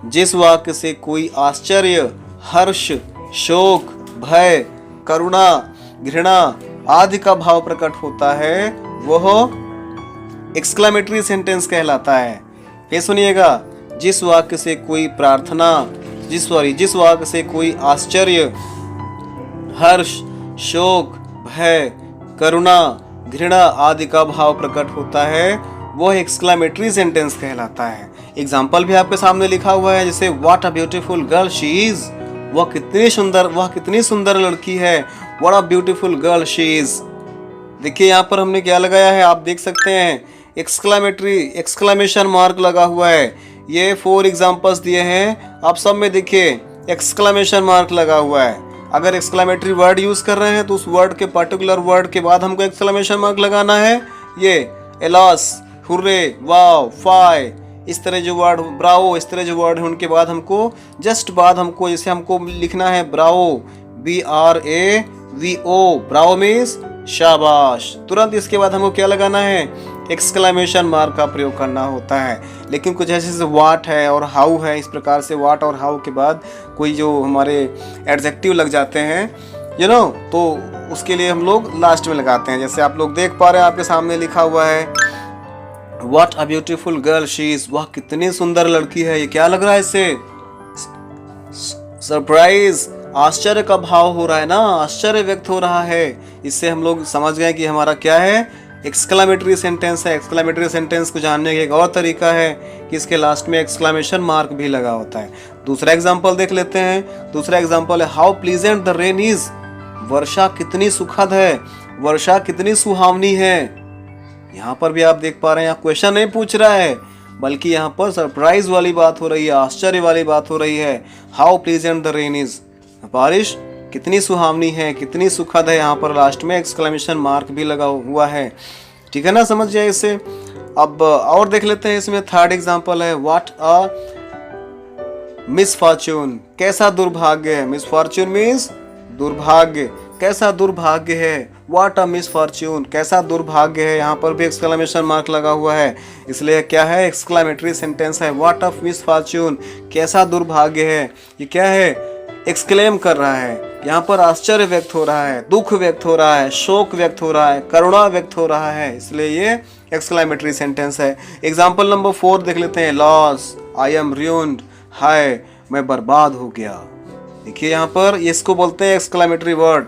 जिस वाक्य से कोई आश्चर्य, हर्ष, शोक, भय, करुणा, घृणा आदि का भाव प्रकट होता है वह एक्सक्लामेटरी सेंटेंस कहलाता है। फिर सुनिएगा, जिस वाक्य से कोई प्रार्थना, जिस वाक्य से कोई आश्चर्य, हर्ष, शोक, भय, करुणा, घृणा आदि का भाव प्रकट होता है वह एक्सक्लामेटरी सेंटेंस कहलाता है। एग्जाम्पल भी आपके सामने लिखा हुआ है, जैसे what a beautiful girl she is, वह कितनी सुंदर लड़की है। What a beautiful girl she is. देखिए यहाँ पर हमने क्या लगाया है, आप देख सकते हैं एक्सक्लामेशन मार्क लगा हुआ है। ये 4 एग्जाम्पल्स दिए हैं, आप सब में देखिए एक्सक्लामेशन मार्क लगा हुआ है। अगर एक्सक्लामेटरी वर्ड यूज कर रहे हैं तो उस वर्ड के पर्टिकुलर वर्ड के बाद हमको एक्सक्लामेशन मार्क लगाना है। ये एलॉस, हुर्रे, वाव, फाय, इस तरह जो वर्ड, ब्रावो, इस तरह जो वर्ड है उनके बाद हमको जैसे हमको लिखना है ब्रावो, BRAVO, ब्रावो मीन्स शाबाश। तुरंत इसके बाद हमको क्या लगाना है, एक्सक्लेमेशन मार्क का प्रयोग करना होता है। लेकिन कुछ ऐसे जैसे वाट है और हाउ है, इस प्रकार से वाट और हाउ के बाद कोई जो हमारे एडजेक्टिव लग जाते हैं तो उसके लिए हम लोग लास्ट में लगाते हैं। जैसे आप लोग देख पा रहे हैं, आपके सामने लिखा हुआ है what a beautiful girl she is, वह कितनी सुंदर लड़की है। ये क्या लग रहा है, इससे सरप्राइज, आश्चर्य का भाव हो रहा है ना, आश्चर्य व्यक्त हो रहा है। इससे हम लोग समझ गए कि हमारा क्या है, एक्सक्लेमेटरी सेंटेंस है। एक्सक्लेमेटरी सेंटेंस को जानने का एक और तरीका है कि इसके लास्ट में एक्सक्लेमेशन मार्क भी लगा होता है। दूसरा एग्जांपल देख लेते हैं। दूसरा एग्जांपल है how pleasant the rain is, वर्षा कितनी सुखद है, वर्षा कितनी सुहावनी है। यहाँ पर भी आप देख पा रहे हैं, यहाँ क्वेश्चन नहीं पूछ रहा है, बल्कि यहाँ पर सरप्राइज वाली बात हो रही है, आश्चर्य वाली बात हो रही है। How pleasant the rain is, बारिश कितनी सुहावनी है, कितनी सुखद है। यहाँ पर लास्ट में एक्सक्लेमेशन मार्क भी लगा हुआ है। ठीक है ना, समझ जाए इससे। अब और देख लेते हैं, इसमें थर्ड एग्जांपल है व्हाट अ मिसफॉर्च्यून, कैसा दुर्भाग्य है। मिसफॉर्च्यून मीन्स दुर्भाग्य, कैसा दुर्भाग्य है। व्हाट अ मिसफॉर्च्यून, कैसा दुर्भाग्य है। यहाँ पर भी एक्सक्लेमेशन मार्क लगा हुआ है, इसलिए क्या है, एक्सक्लेमेटरी सेंटेंस है। व्हाट अ मिसफॉर्च्यून, कैसा दुर्भाग्य है। ये क्या है, एक्सक्लेम कर रहा है। यहाँ पर आश्चर्य व्यक्त हो रहा है, दुख व्यक्त हो रहा है, शोक व्यक्त हो रहा है, करुणा व्यक्त हो रहा है, इसलिए ये एक्सक्लेमेटरी सेंटेंस है। एग्जाम्पल नंबर 4 देख लेते हैं। लॉस, आई एम ruined, हाय मैं बर्बाद हो गया। देखिए यहाँ पर इसको बोलते हैं एक्सक्लेमेटरी वर्ड।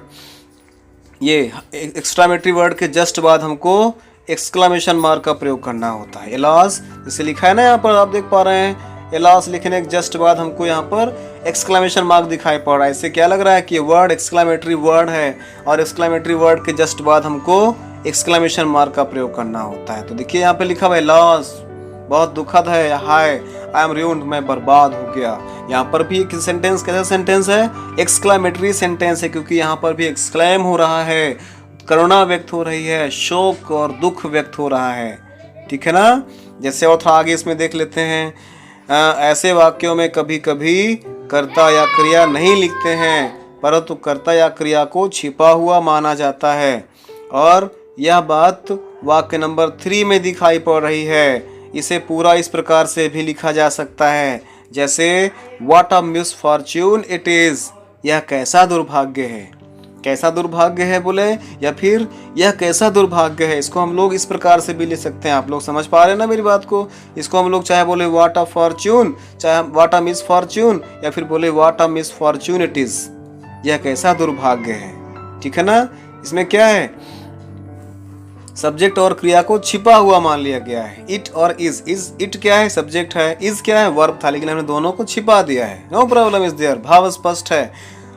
ये एक्सक्लेमेटरी वर्ड के जस्ट बाद हमको एक्सक्लेमेशन मार्क का प्रयोग करना होता है। लॉस जैसे लिखा है ना, यहाँ पर आप देख पा रहे हैं, एलॉस लिखने के जस्ट बाद हमको यहाँ पर एक्सक्लेमेशन मार्क दिखाई पड़ रहा है। इससे क्या लग रहा है कि ये वर्ड एक्सक्लेमेटरी वर्ड है, और एक्सक्लेमेटरी वर्ड के जस्ट बाद हमको एक्सक्लेमेशन मार्क का प्रयोग करना होता है। तो देखिए यहाँ पे लिखा हुआ है लॉस, बहुत दुखद है, हाय आई एम ruined, मैं बर्बाद हो गया। यहाँ पर भी एक सेंटेंस कैसा सेंटेंस है, एक्सक्लेमेटरी सेंटेंस है, क्योंकि यहाँ पर भी एक्सक्लेम हो रहा है, करुणा व्यक्त हो रही है, शोक और दुख व्यक्त हो रहा है। ठीक है ना। जैसे और थोड़ा आगे इसमें देख लेते हैं, ऐसे वाक्यों में कभी कभी कर्ता या क्रिया नहीं लिखते हैं, परंतु कर्ता या क्रिया को छिपा हुआ माना जाता है, और यह बात वाक्य नंबर 3 में दिखाई पड़ रही है। इसे पूरा इस प्रकार से भी लिखा जा सकता है, जैसे what a misfortune it is, यह कैसा दुर्भाग्य है। कैसा दुर्भाग्य है बोले, या फिर यह कैसा दुर्भाग्य है, इसको हम लोग इस प्रकार से भी ले सकते हैं। आप लोग समझ पा रहे हैं ना मेरी बात को। इसको हम लोग चाहे बोले व्हाट अ फॉर्च्यून, चाहे व्हाट अ मिसफॉर्च्यून, या फिर बोले what a misfortune it is, यह कैसा दुर्भाग्य है। ठीक है ना। इसमें क्या है, सब्जेक्ट और क्रिया को छिपा हुआ मान लिया गया है। इट और इज इट क्या है, सब्जेक्ट है, इज क्या है, वर्ब था, लेकिन हमने दोनों को छिपा दिया है। नो प्रॉब्लम इज देयर, भाव स्पष्ट है।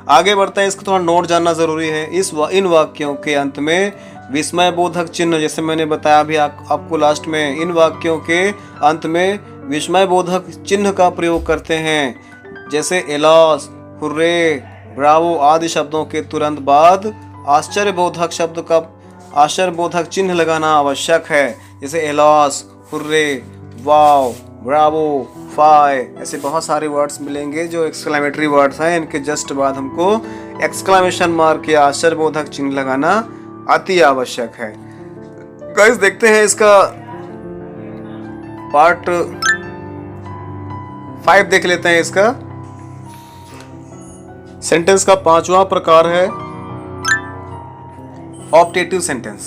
आगे बढ़ते हैं, इसको थोड़ा नोट जानना जरूरी है। इन वाक्यों के अंत में विस्मय बोधक चिन्ह, जैसे मैंने बताया अभी आपको लास्ट में, इन वाक्यों के अंत में विस्मय बोधक चिन्ह का प्रयोग करते हैं। जैसे एलॉस, हुर्रे, ब्रावो आदि शब्दों के तुरंत बाद आश्चर्य बोधक चिन्ह लगाना आवश्यक है। जैसे एलॉस, हुर्रे, वाव, ब्रावो, फाय, ऐसे बहुत सारे वर्ड्स मिलेंगे जो एक्सक्लेमेटरी वर्ड्स हैं। इनके जस्ट बाद हमको एक्सक्लेमेशन मार्क या आश्चर्य बोधक चिन्ह लगाना अति आवश्यक है। गाइस देखते हैं इसका पार्ट 5 देख लेते हैं। इसका सेंटेंस का 5वां प्रकार है ऑप्टेटिव सेंटेंस।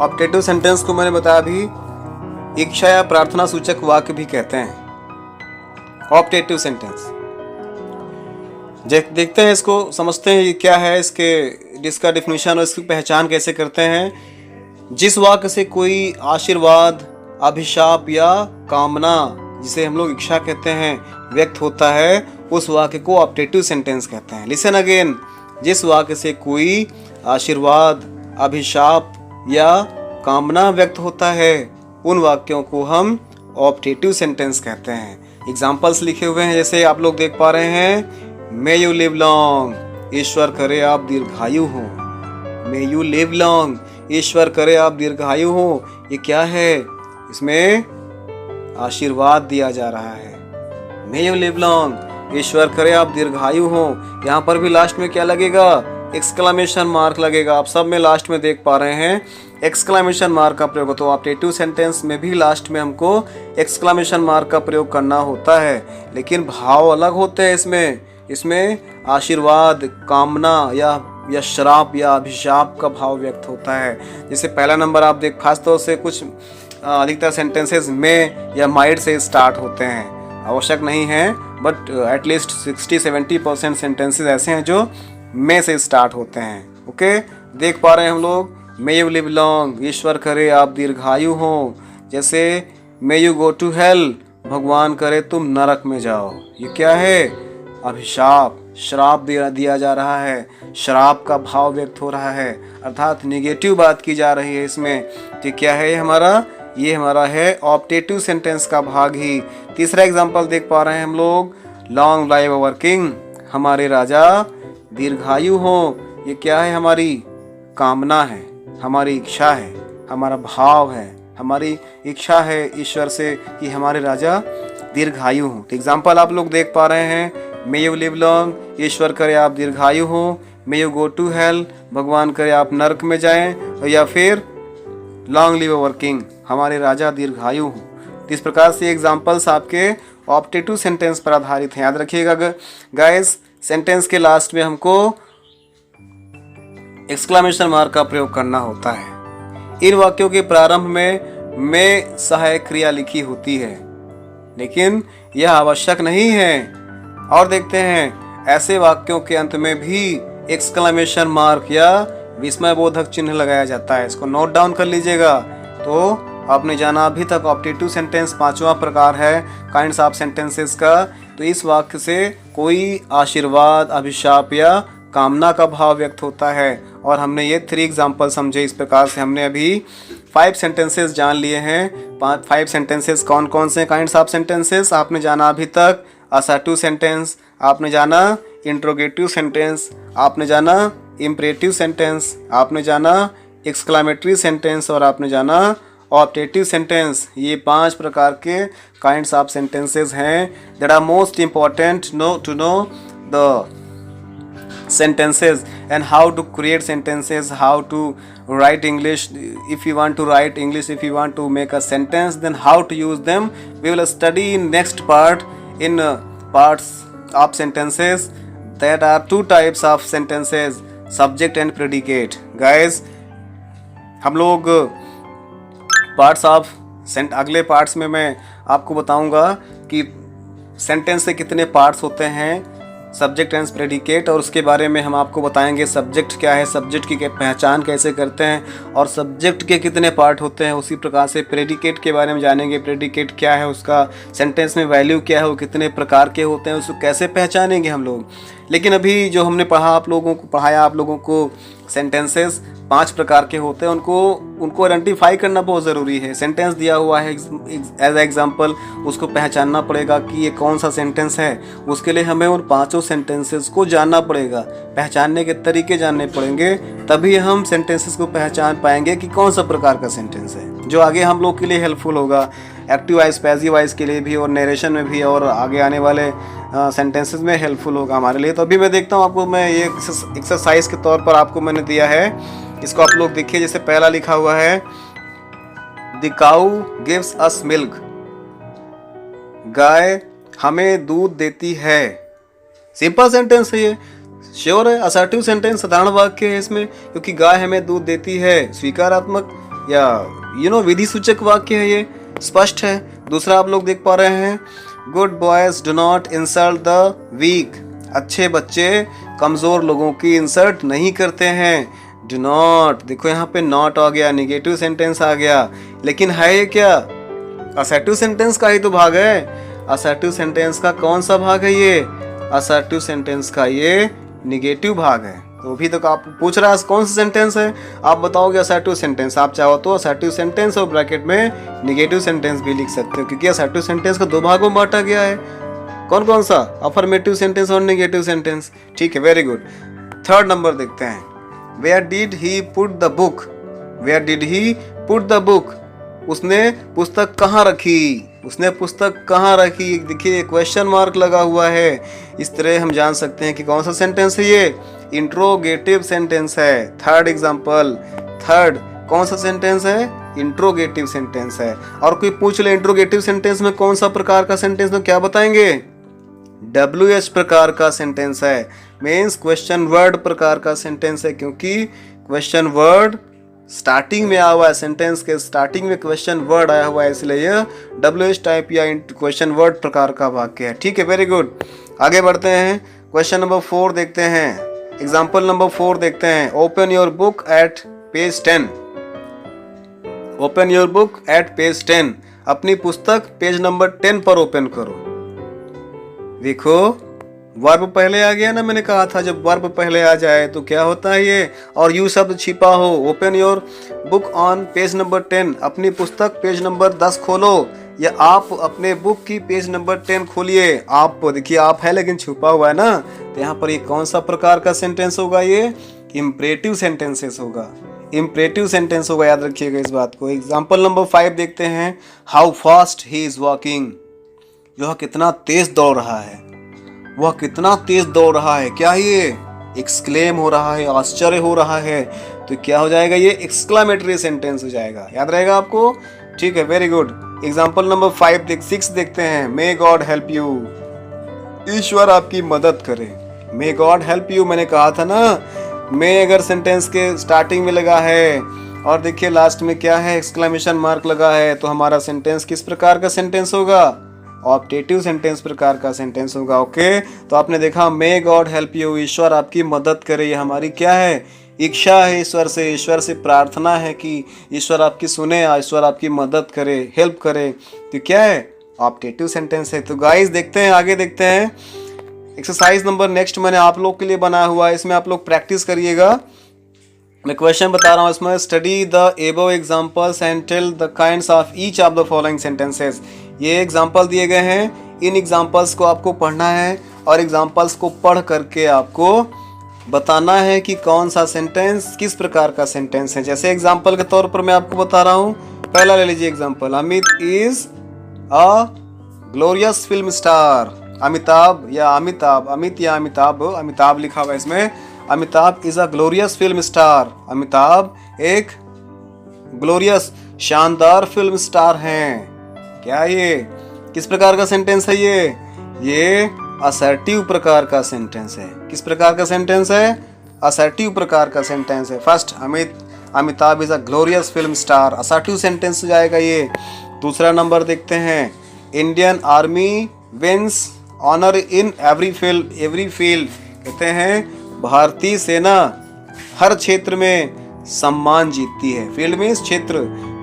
ऑप्टेटिव सेंटेंस को मैंने बताया अभी इच्छा या प्रार्थना सूचक वाक्य भी कहते हैं। ऑप्टेटिव सेंटेंस देखते हैं, इसको समझते हैं ये क्या है, इसका डिफिनीशन और इसकी पहचान कैसे करते हैं। जिस वाक्य से कोई आशीर्वाद, अभिशाप या कामना, जिसे हम लोग इच्छा कहते हैं, व्यक्त होता है, उस वाक्य को ऑप्टेटिव सेंटेंस कहते हैं। लिसन अगेन, जिस वाक्य से कोई आशीर्वाद, अभिशाप या कामना व्यक्त होता है, उन वाक्यों को हम ऑप्टेटिव सेंटेंस कहते हैं। एग्जाम्पल्स लिखे हुए हैं, जैसे आप लोग देख पा रहे हैं, मे यू लिव लॉन्ग, ईश्वर करे आप दीर्घायु हो। मे यू लिव लॉन्ग, ईश्वर करे आप दीर्घायु हो। ये क्या है, इसमें आशीर्वाद दिया जा रहा है। मे यू लिव लॉन्ग, ईश्वर करे आप दीर्घायु हो। यहाँ पर भी लास्ट में क्या लगेगा? एक्सक्लेमेशन मार्क लगेगा। आप सब में लास्ट में देख पा रहे हैं एक्सक्लेमेशन मार्क का प्रयोग। तो ऑप्टेटिव सेंटेंस में भी लास्ट में हमको एक्सक्लेमेशन मार्क का प्रयोग करना होता है, लेकिन भाव अलग होते हैं इसमें आशीर्वाद, कामना या श्राप या अभिशाप का भाव व्यक्त होता है। जैसे पहला नंबर आप देख, खास तौर से कुछ अधिकतर सेंटेंसेस में या माइट से स्टार्ट होते हैं, आवश्यक नहीं है, बट एटलीस्ट 60-70% सेंटेंसेस ऐसे हैं जो में से स्टार्ट होते हैं। ओके, देख पा रहे हैं हम लोग। मे यू लिव लॉन्ग, ईश्वर करे आप दीर्घायु हो। जैसे may you go to hell, भगवान करे तुम नरक में जाओ। ये क्या है? अभिशाप, श्राप दिया जा रहा है, श्राप का भाव व्यक्त हो रहा है, अर्थात निगेटिव बात की जा रही है इसमें। तो क्या है ये हमारा है ऑप्टेटिव सेंटेंस का भाग ही। तीसरा एग्जांपल देख पा रहे हैं हम लोग, लॉन्ग लाइव अवर किंग, हमारे राजा दीर्घायु हो। ये क्या है? हमारी कामना है, हमारी इच्छा है, हमारा भाव है, हमारी इच्छा है ईश्वर से कि हमारे राजा दीर्घायु हो। तो एग्जाम्पल आप लोग देख पा रहे हैं, मे यू लिव लॉन्ग, ईश्वर करे आप दीर्घायु हो। May you go to hell, भगवान करे आप नरक में जाएं। या फिर लॉन्ग लिव अवर किंग, हमारे राजा दीर्घायु हो। तो इस प्रकार से एग्जाम्पल्स आपके ऑप्टेटिव सेंटेंस पर आधारित हैं। याद रखिएगा गाइस, सेंटेंस के लास्ट में हमको एक्सक्लेमेशन मार्क का प्रयोग करना होता है। इन वाक्यों के प्रारंभ में सहायक क्रिया लिखी होती है, लेकिन यह आवश्यक नहीं है। और देखते हैं, ऐसे वाक्यों के अंत में भी एक्सक्लेमेशन मार्क या विस्मय बोधक चिन्ह लगाया जाता है। इसको नोट डाउन कर लीजिएगा। तो आपने जाना अभी तक ऑप्टेटिव सेंटेंस 5वां प्रकार है काइंड्स ऑफ सेंटेंसेस का। तो इस वाक्य से कोई आशीर्वाद, अभिशाप या कामना का भाव व्यक्त होता है। और हमने ये 3 एग्जाम्पल समझे। इस प्रकार से हमने अभी 5 सेंटेंसेस जान लिए हैं। 5 सेंटेंसेस कौन कौन से काइंड्स ऑफ सेंटेंसेस आपने जाना अभी तक? असर्टिव सेंटेंस आपने जाना, इंट्रोगेटिव सेंटेंस आपने जाना, इम्परेटिव सेंटेंस आपने जाना, एक्सक्लेमेटरी सेंटेंस और आपने जाना ऑप्टेटिव सेंटेंस। ये 5 प्रकार के काइंड्स ऑफ सेंटेंसेस हैं that are most important to know the sentences and how to create sentences, how to write English. If you want to write English, if you want to make a sentence, then how to use them, we will study in next part in parts of sentences. That are 2 types of sentences, subject and predicate. Guys, हम लोग parts of अगले parts में मैं आपको बताऊंगा कि sentence से कितने पार्ट्स होते हैं, सब्जेक्ट एंड प्रेडिकेट, और उसके बारे में हम आपको बताएंगे सब्जेक्ट क्या है, सब्जेक्ट की पहचान कैसे करते हैं और सब्जेक्ट के कितने पार्ट होते हैं। उसी प्रकार से प्रेडिकेट के बारे में जानेंगे, प्रेडिकेट क्या है, उसका सेंटेंस में वैल्यू क्या है, वो कितने प्रकार के होते हैं, उसको कैसे पहचानेंगे हम लोग। लेकिन अभी जो हमने पढ़ाया आप लोगों को सेंटेंसेस 5 प्रकार के होते हैं, उनको आइडेंटिफाई करना बहुत ज़रूरी है। सेंटेंस दिया हुआ है एज एग्जाम्पल, उसको पहचानना पड़ेगा कि ये कौन सा सेंटेंस है। उसके लिए हमें उन 5 सेंटेंसेस को जानना पड़ेगा, पहचानने के तरीके जानने पड़ेंगे, तभी हम सेंटेंसेस को पहचान पाएंगे कि कौन सा प्रकार का सेंटेंस है, जो आगे हम लोग के लिए हेल्पफुल होगा, एक्टिव वाइज, पैसिव वाइज के लिए भी और नरेशन में भी और आगे आने वाले सेंटेंसेस में हेल्पफुल होगा हमारे लिए। तो अभी मैं देखता हूँ आपको, मैं ये एक्सरसाइज के तौर पर आपको मैंने दिया है, इसको आप लोग देखिए। जैसे पहला लिखा हुआ है, the cow gives us milk, गाय हमें दूध देती है। सिंपल सेंटेंस है ये, श्योर है, असर्टिव सेंटेंस, साधारण वाक्य है इसमें, क्योंकि गाय हमें दूध देती है स्वीकारात्मक या विधि सूचक वाक्य है, ये स्पष्ट है। दूसरा आप लोग देख पा रहे हैं, good boys do not insult the weak, अच्छे बच्चे कमजोर लोगों की इंसल्ट नहीं करते हैं। डू नॉट, देखो यहाँ पे नॉट आ गया, निगेटिव सेंटेंस आ गया, लेकिन है ये क्या? असर्टिव सेंटेंस का ही तो भाग है। असर्टिव सेंटेंस का कौन सा भाग है ये? असर्टिव सेंटेंस का ये निगेटिव भाग है। तो अभी तक आप पूछ रहा है कौन सा सेंटेंस है, आप बताओगे असर्टिव सेंटेंस। आप चाहो तो असर्टिव सेंटेंस और ब्रैकेट में निगेटिव सेंटेंस भी लिख सकते हो, क्योंकि असर्टिव सेंटेंस को 2 भागों में बांटा गया है। कौन कौन सा? अफर्मेटिव सेंटेंस और निगेटिव सेंटेंस। ठीक है, वेरी गुड। 3rd नंबर देखते हैं, where did he put the book, where did he put the book, उसने पुस्तक कहाँ रखी। उसने पुस्तक कहाँ रखी, देखिए क्वेश्चन मार्क लगा हुआ है। इस तरह हम जान सकते हैं कि कौन सा सेंटेंस है ये, इंट्रोगेटिव सेंटेंस है। थर्ड एग्जाम्पल, थर्ड कौन सा सेंटेंस है, इंट्रोगेटिव सेंटेंस है। और कोई पूछ ले इंट्रोगेटिव सेंटेंस में कौन सा प्रकार का सेंटेंस, तो क्या बताएंगे, WH प्रकार का सेंटेंस है, मीन्स क्वेश्चन वर्ड प्रकार का सेंटेंस है, क्योंकि क्वेश्चन वर्ड स्टार्टिंग में आया हुआ है, सेंटेंस के स्टार्टिंग में क्वेश्चन वर्ड आया हुआ है, इसलिए यह WH टाइप या क्वेश्चन वर्ड प्रकार का वाक्य है। ठीक है, वेरी गुड। आगे बढ़ते हैं, क्वेश्चन नंबर 4 देखते हैं, एग्जाम्पल नंबर 4 देखते हैं। Open your book at page 10। Open your book at page 10, अपनी पुस्तक पेज नंबर 10 पर ओपन करो। देखो वर्ब पहले आ गया ना, मैंने कहा था जब वर्ब पहले आ जाए तो क्या होता है ये, और यू शब्द छिपा हो। Open your book on page number 10, अपनी पुस्तक पेज नंबर 10 खोलो, या आप अपने बुक की पेज नंबर 10 खोलिए। आप देखिए आप है लेकिन छुपा हुआ है ना, तो यहाँ पर ये कौन सा प्रकार का सेंटेंस होगा, ये इम्परेटिव सेंटेंसेस होगा, इम्परेटिव सेंटेंस होगा, याद रखिएगा इस बात को। एग्जाम्पल नंबर 5 देखते हैं, how fast he is walking, वह कितना तेज दौड़ रहा है, वह कितना तेज दौड़ रहा है। क्या ये एक्सक्लेम हो रहा है, आश्चर्य हो रहा है, तो क्या हो जाएगा, ये एक्सक्लामेटरी सेंटेंस हो जाएगा, याद रहेगा आपको। ठीक है, वेरी गुड। एग्जाम्पल नंबर 6 देखते हैं, मे गॉड हेल्प यू, ईश्वर आपकी मदद करे। मे गॉड हेल्प यू, मैंने कहा था ना, मे अगर सेंटेंस के स्टार्टिंग में लगा है और देखिए लास्ट में क्या है, एक्सक्लेमेशन मार्क लगा है, तो हमारा सेंटेंस किस प्रकार का सेंटेंस होगा, ऑप्टेटिव सेंटेंस प्रकार का सेंटेंस होगा। ओके, तो आपने देखा मे गॉड हेल्प यू, ईश्वर आपकी मदद करे, ये हमारी क्या है, इच्छा है, ईश्वर से प्रार्थना है कि ईश्वर आपकी सुने, ईश्वर आपकी मदद करे, हेल्प करे, तो क्या है, ऑप्टेटिव सेंटेंस है। तो गाइस देखते हैं, आगे देखते हैं एक्सरसाइज नंबर नेक्स्ट मैंने आप लोग के लिए बनाया हुआ है, इसमें आप लोग प्रैक्टिस करिएगा। मैं क्वेश्चन बता रहा हूँ इसमें, study the above examples and tell the kinds of each of the following sentences. ये एग्जांपल दिए गए हैं, इन एग्जांपल्स को आपको पढ़ना है और एग्जांपल्स को पढ़ करके आपको बताना है कि कौन सा सेंटेंस किस प्रकार का सेंटेंस है। जैसे एग्जांपल के तौर पर मैं आपको बता रहा हूँ, पहला ले लीजिए example, Amit is a glorious film star. Amitabh या अमिताभ, अमित या अमिताभ, अमिताभ लिखा हुआ है इसमें, Amitabh is a glorious film star. Amitabh एक ग्लोरियस शानदार फिल्म स्टार हैं। क्या ये किस प्रकार का सेंटेंस है, ये असर्टिव प्रकार का सेंटेंस है। किस प्रकार का सेंटेंस है, असर्टिव प्रकार का सेंटेंस है। First, Amitabh is a glorious film star, assertive sentence हो जाएगा ये। दूसरा नंबर देखते हैं, Indian army wins honour in every field. कहते हैं भारतीय सेना हर क्षेत्र में सम्मान जीतती है। फील्ड मीन्स क्षेत्र,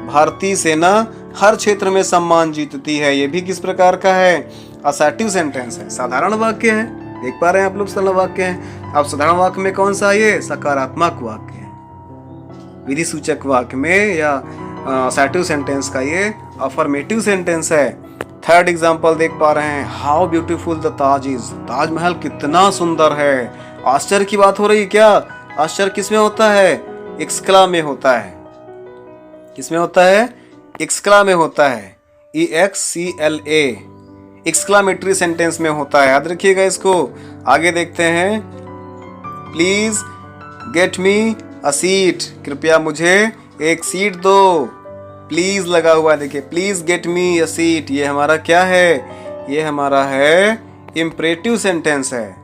भारतीय सेना हर क्षेत्र में सम्मान जीतती है। ये भी किस प्रकार का है, असर्टिव सेंटेंस है, साधारण वाक्य है। देख पा रहे हैं आप लोग, सरल वाक्य है। अब साधारण वाक्य में कौन सा, ये सकारात्मक वाक्य है। विधि सूचक वाक्य में या असर्टिव सेंटेंस का ये अफर्मेटिव सेंटेंस है। थर्ड एग्जाम्पल देख पा रहे हैं, how beautiful the Taj is, Taj Mahal कितना सुंदर है। आश्चर्य की बात हो रही है क्या, आश्चर्य किसमें होता है, एक्सक्ला में होता है। किसमें होता है, एक्सक्ला में होता है, EXCLA, एक्सक्लामेटरी सेंटेंस में होता है, याद रखिएगा इसको। आगे देखते हैं, please get me a seat, कृपया मुझे एक सीट दो। प्लीज लगा हुआ है, देखिए please get me a seat, ये हमारा क्या है, ये हमारा है इम्परेटिव सेंटेंस है।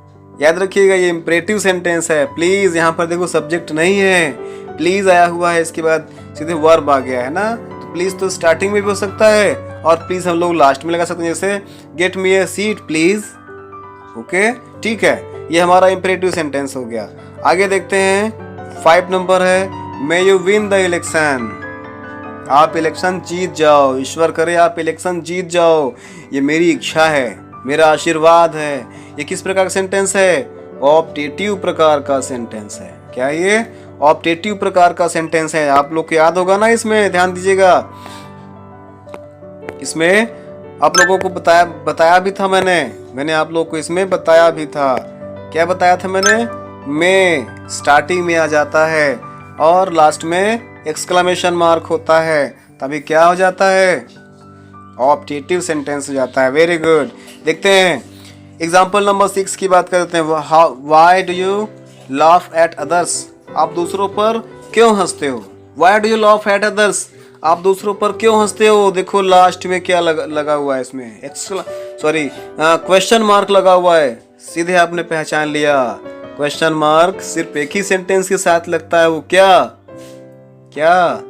याद रखिएगा ये इम्परेटिव सेंटेंस है। प्लीज यहाँ पर देखो सब्जेक्ट नहीं है, प्लीज आया हुआ है, इसके बाद सीधे वर्ब आ गया है ना। तो प्लीज तो स्टार्टिंग में भी हो सकता है और प्लीज हम लोग लास्ट में लगा सकते हैं, जैसे get me a seat please. Okay, ठीक है, ये हमारा इम्परेटिव सेंटेंस हो गया। आगे देखते हैं, 5 नंबर है, may you win the election, आप इलेक्शन जीत जाओ, ईश्वर करे आप इलेक्शन जीत जाओ, ये मेरी इच्छा है, मेरा आशीर्वाद है। ये किस प्रकार का सेंटेंस है, ऑप्टेटिव प्रकार का सेंटेंस है। क्या ये ऑप्टेटिव प्रकार का सेंटेंस है, आप लोग को याद होगा ना, इसमें ध्यान दीजिएगा। इसमें आप लोगों को बताया भी था मैंने आप लोग को इसमें बताया भी था। क्या बताया था मैंने, में स्टार्टिंग में आ जाता है और लास्ट में एक्सक्लेमेशन मार्क होता है, तभी क्या हो जाता है, ऑब्जेक्टिव सेंटेंस हो जाता है। Very good. देखते हैं एग्जाम्पल नंबर 6 की बात करते हैं। Why do you laugh at others? आप दूसरों पर क्यों हंसते हो? Why do you laugh at others? आप दूसरों पर क्यों हंसते हो? देखो लास्ट में क्या लगा हुआ है, इसमें क्वेश्चन मार्क लगा हुआ है। सीधे आपने पहचान लिया, क्वेश्चन मार्क सिर्फ एक ही सेंटेंस के साथ लगता है। वो क्या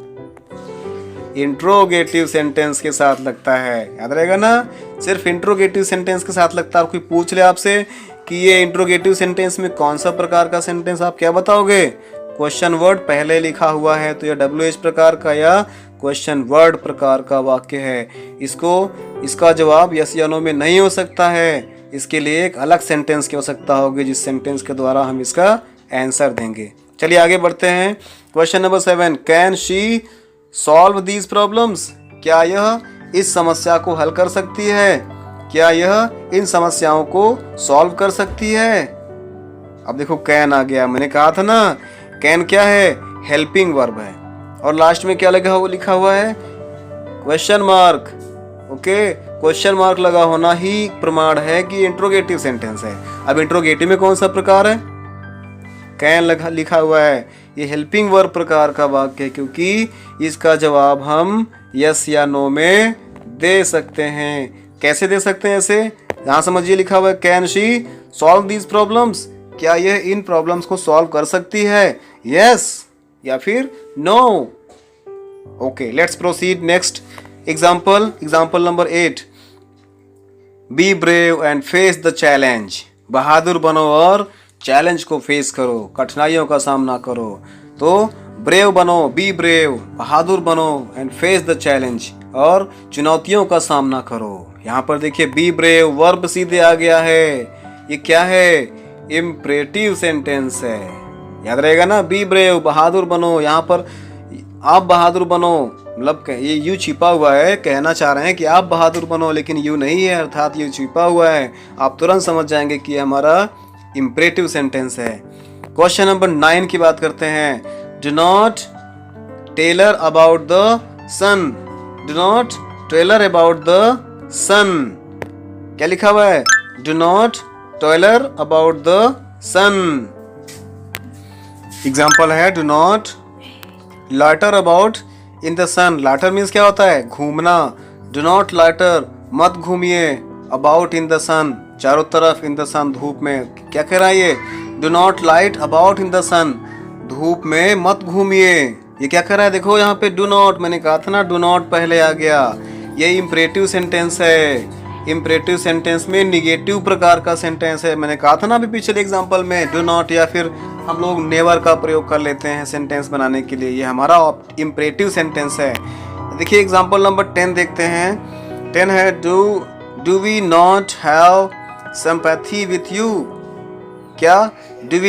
इंट्रोगेटिव सेंटेंस के साथ लगता है। याद रहेगा ना, सिर्फ इंट्रोगेटिव सेंटेंस के साथ लगता है। कोई पूछ ले आपसे कि ये इंट्रोगेटिव सेंटेंस में कौन सा प्रकार का सेंटेंस, आप क्या बताओगे? क्वेश्चन वर्ड पहले लिखा हुआ है तो यह WH प्रकार का या क्वेश्चन वर्ड प्रकार का वाक्य है। इसका जवाब यस या नो में नहीं हो सकता है। इसके लिए एक अलग सेंटेंस की आवश्यकता होगी, जिस सेंटेंस के द्वारा हम इसका आंसर देंगे। चलिए आगे बढ़ते हैं। Question number 7, can she solve these problems? क्या यह इस समस्या को हल कर सकती है? क्या यह इन समस्याओं को सॉल्व कर सकती है? अब देखो कैन आ गया। मैंने कहा था ना, कैन क्या है? हेल्पिंग वर्ब है। और लास्ट में क्या लिखा हुआ है? Question mark. Okay, question mark लगा होना ही प्रमाण है कि इंट्रोगेटिव सेंटेंस है। अब इंट्रोगेटिव में कौन सा प्रकार है? कैन लिखा हुआ है। ये हेल्पिंग वर्ब प्रकार का वाक्य है, क्योंकि इसका जवाब हम यस या नो में दे सकते हैं। कैसे दे सकते हैं? ऐसे, यहाँ समझिए लिखा हुआ है can she solve these problems? क्या यह इन प्रॉब्लम्स को सॉल्व कर सकती है? यस या फिर no. Okay, let's proceed next example number 8, be brave and face the challenge. बहादुर बनो और चैलेंज को फेस करो, कठिनाइयों का सामना करो। तो ब्रेव बनो, बी ब्रेव, बहादुर बनो, एंड फेस द चैलेंज, और चुनौतियों का सामना करो। यहाँ पर देखिए बी ब्रेव वर्ब सीधे आ गया है। ये क्या है? इम्परेटिव सेंटेंस है। याद रहेगा ना, बी ब्रेव, बहादुर बनो। यहाँ पर आप बहादुर बनो, मतलब ये यू छिपा हुआ है। कहना चाह रहे हैं कि आप बहादुर बनो, लेकिन यू नहीं है, अर्थात यू छिपा हुआ है। आप तुरंत समझ जाएंगे कि हमारा इम्परेटिव सेंटेंस है। क्वेश्चन नंबर 9 की बात करते हैं। Do not tailor about the sun. Do not tailor about the sun. क्या लिखा हुआ है? Do not tailor about the sun. Example है do not loiter about in the sun. Loiter means क्या होता है? घूमना। डू नॉट लॉटर, मत घूमिए, अबाउट इन द सन, चारों तरफ, इन द सन, धूप में। क्या कह रहा है ये? Do not light about in the sun, धूप में मत घूमिए। ये क्या कर रहा है? देखो यहाँ पे डू नॉट, मैंने कहा था ना डू नॉट पहले आ गया। ये इम्परेटिव सेंटेंस है। इम्परेटिव सेंटेंस में निगेटिव प्रकार का सेंटेंस है। मैंने कहा था ना अभी पिछले एग्जांपल में, डू नॉट या फिर हम लोग नेवर का प्रयोग कर लेते हैं सेंटेंस बनाने के लिए। ये हमारा इम्परेटिव सेंटेंस है। देखिए एग्जांपल नंबर 10 देखते हैं। 10 है do we not have sympathy with you. क्या? डू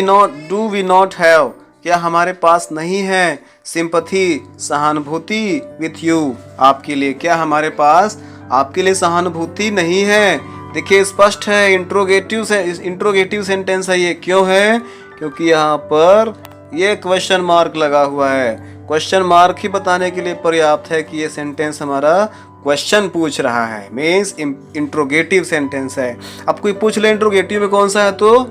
वी नॉट हैव, क्या हमारे पास नहीं है सिंपैथी, सहानुभूति, विथ यू, आपके लिए? क्या हमारे पास आपके लिए सहानुभूति नहीं है? देखिए स्पष्ट है, इंट्रोगेटिव सेंटेंस है ये। क्यों है? क्योंकि यहाँ पर ये क्वेश्चन मार्क लगा हुआ है। क्वेश्चन मार्क ही बताने के लिए पर्याप्त है कि ये सेंटेंस हमारा क्वेश्चन पूछ रहा है, मीन्स इंट्रोगेटिव सेंटेंस है। अब कोई पूछ ले इंट्रोगेटिव में कौन सा है, तो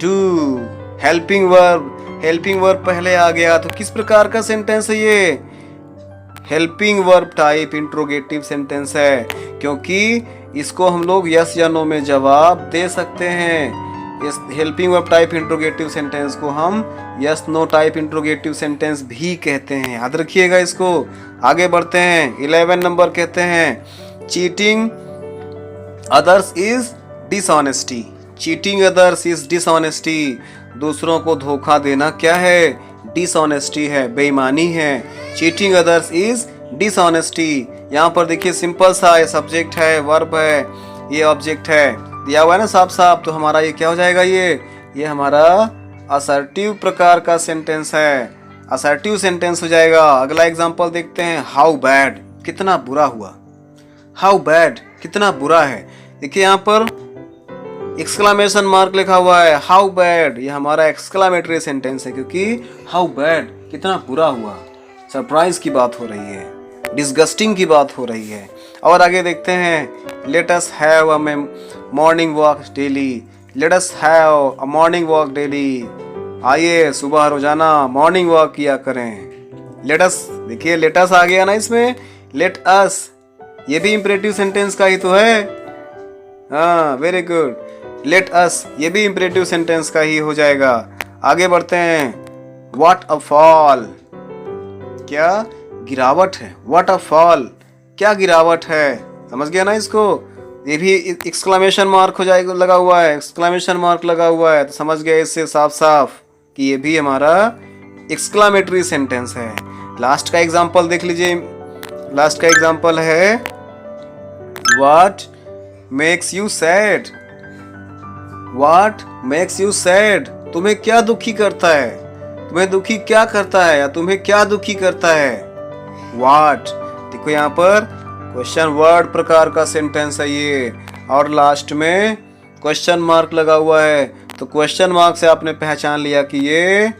डू, हेल्पिंग वर्ब पहले आ गया। तो किस प्रकार का सेंटेंस है ये? Helping verb type interrogative sentence है, क्योंकि इसको हम लोग यस या नो में जवाब दे सकते हैं। इस helping verb type interrogative sentence को हम yes no type interrogative sentence भी कहते हैं। याद रखिएगा इसको। आगे बढ़ते हैं। 11 नंबर कहते हैं cheating others is dishonesty. Cheating others is dishonesty. दूसरों को धोखा देना क्या है? डिसऑनेस्टी है, बेईमानी है। Cheating others is dishonesty. यहाँ पर देखिए सिंपल सा ये सब्जेक्ट है, वर्ब है, ये ऑब्जेक्ट है, दिया हुआ है ना साफ साफ। तो हमारा ये क्या हो जाएगा? ये हमारा असर्टिव प्रकार का सेंटेंस है, असर्टिव सेंटेंस हो जाएगा। अगला एग्जांपल देखते हैं। हाउ बैड, कितना बुरा हुआ। हाउ बैड, कितना बुरा है। देखिए यहाँ पर एक्सक्लामेशन मार्क लिखा हुआ है, हाउ बैड। ये हमारा एक्सक्लामेटरी सेंटेंस है, क्योंकि हाउ बैड, कितना बुरा हुआ, सरप्राइज की बात हो रही है। डिस्गस्टिंग की बात हो रही है। और आगे देखते हैं, let us have a morning walk daily, let us have a morning walk daily, आइए सुबह रोजाना मॉर्निंग वॉक किया करें। लेट अस, देखिए लेट अस आ गया ना इसमें, लेट अस, ये भी इंपरेटिव सेंटेंस का ही तो है। हाँ वेरी गुड, लेट अस ये भी इंपरेटिव सेंटेंस का ही हो जाएगा। आगे बढ़ते हैं, व्हाट अ फॉल, क्या गिरावट है, व्हाट अ फॉल, क्या गिरावट है, समझ गया ना इसको। ये भी एक्सक्लेमेशन मार्क हो जाएगा, लगा हुआ है, एक्सक्लेमेशन मार्क लगा हुआ है, तो समझ गए इससे साफ साफ कि ये भी हमारा एक्सक्लेमेटरी सेंटेंस है। लास्ट का एग्जांपल देख लीजिए, लास्ट का एग्जांपल है, what makes you sad, what makes you sad, तुम्हें क्या दुखी करता है, तुम्हें दुखी क्या करता है, या तुम्हें क्या दुखी करता है, व्हाट। देखो यहाँ पर क्वेश्चन वर्ड प्रकार का सेंटेंस है ये, और लास्ट में क्वेश्चन मार्क लगा हुआ है, तो क्वेश्चन मार्क से आपने पहचान लिया कि ये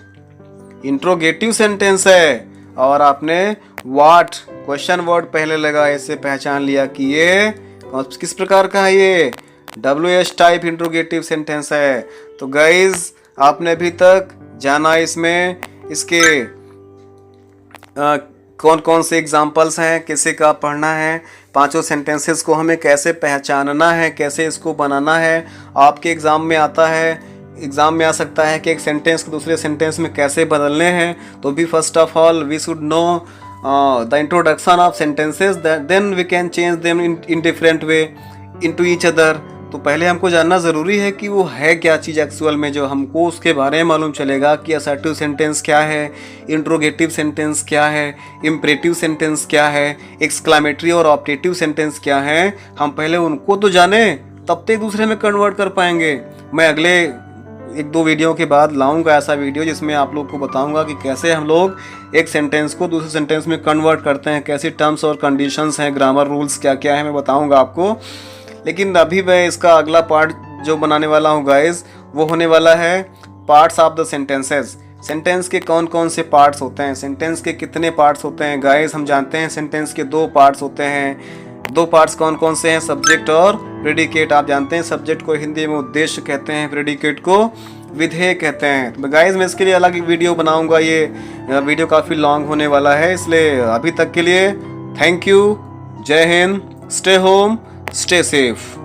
इंट्रोगेटिव सेंटेंस है, और आपने व्हाट क्वेश्चन वर्ड पहले लगा, इससे पहचान लिया कि ये किस प्रकार का है, ये WH टाइप इंट्रोगेटिव सेंटेंस है। तो गाइज आपने अभी तक जाना इसमें इसके कौन कौन से एग्जाम्पल्स हैं, कैसे का पढ़ना है, पांचों सेंटेंसेस को हमें कैसे पहचानना है, कैसे इसको बनाना है। आपके एग्ज़ाम में आता है, एग्ज़ाम में आ सकता है कि एक सेंटेंस को दूसरे सेंटेंस में कैसे बदलने हैं। तो भी first of all we should know the introduction of sentences, then we can change them in different way into each other. तो पहले हमको जानना ज़रूरी है कि वो है क्या चीज़ एक्चुअल में, जो हमको उसके बारे में मालूम चलेगा कि असर्टिव सेंटेंस क्या है, इंट्रोगेटिव सेंटेंस क्या है, इम्परेटिव सेंटेंस क्या है, एक्सक्लेमेटरी और ऑप्टेटिव सेंटेंस क्या है। हम पहले उनको तो जाने, तब तक दूसरे में कन्वर्ट कर पाएंगे। मैं अगले एक दो वीडियो के बाद लाऊंगा ऐसा वीडियो जिसमें आप लोग को बताऊंगा कि कैसे हम लोग एक सेंटेंस को दूसरे सेंटेंस में कन्वर्ट करते हैं, कैसी टर्म्स और कंडीशंस हैं, ग्रामर रूल्स क्या क्या है, मैं बताऊंगा आपको। लेकिन अभी मैं इसका अगला पार्ट जो बनाने वाला हूँ गाइस, वो होने वाला है parts of the sentences. Sentence के कौन कौन से पार्ट्स होते हैं, सेंटेंस के कितने पार्ट्स होते हैं। गाइस हम जानते हैं सेंटेंस के दो पार्ट्स होते हैं। दो पार्ट्स कौन कौन से हैं, सब्जेक्ट और प्रेडिकेट। आप जानते हैं सब्जेक्ट को हिंदी में उद्देश्य कहते हैं, प्रेडिकेट को विधेय कहते हैं। तो गाइस मैं इसके लिए अलग वीडियो बनाऊंगा, ये वीडियो काफ़ी लॉन्ग होने वाला है, इसलिए अभी तक के लिए थैंक यू, जय Hind, stay home, stay safe.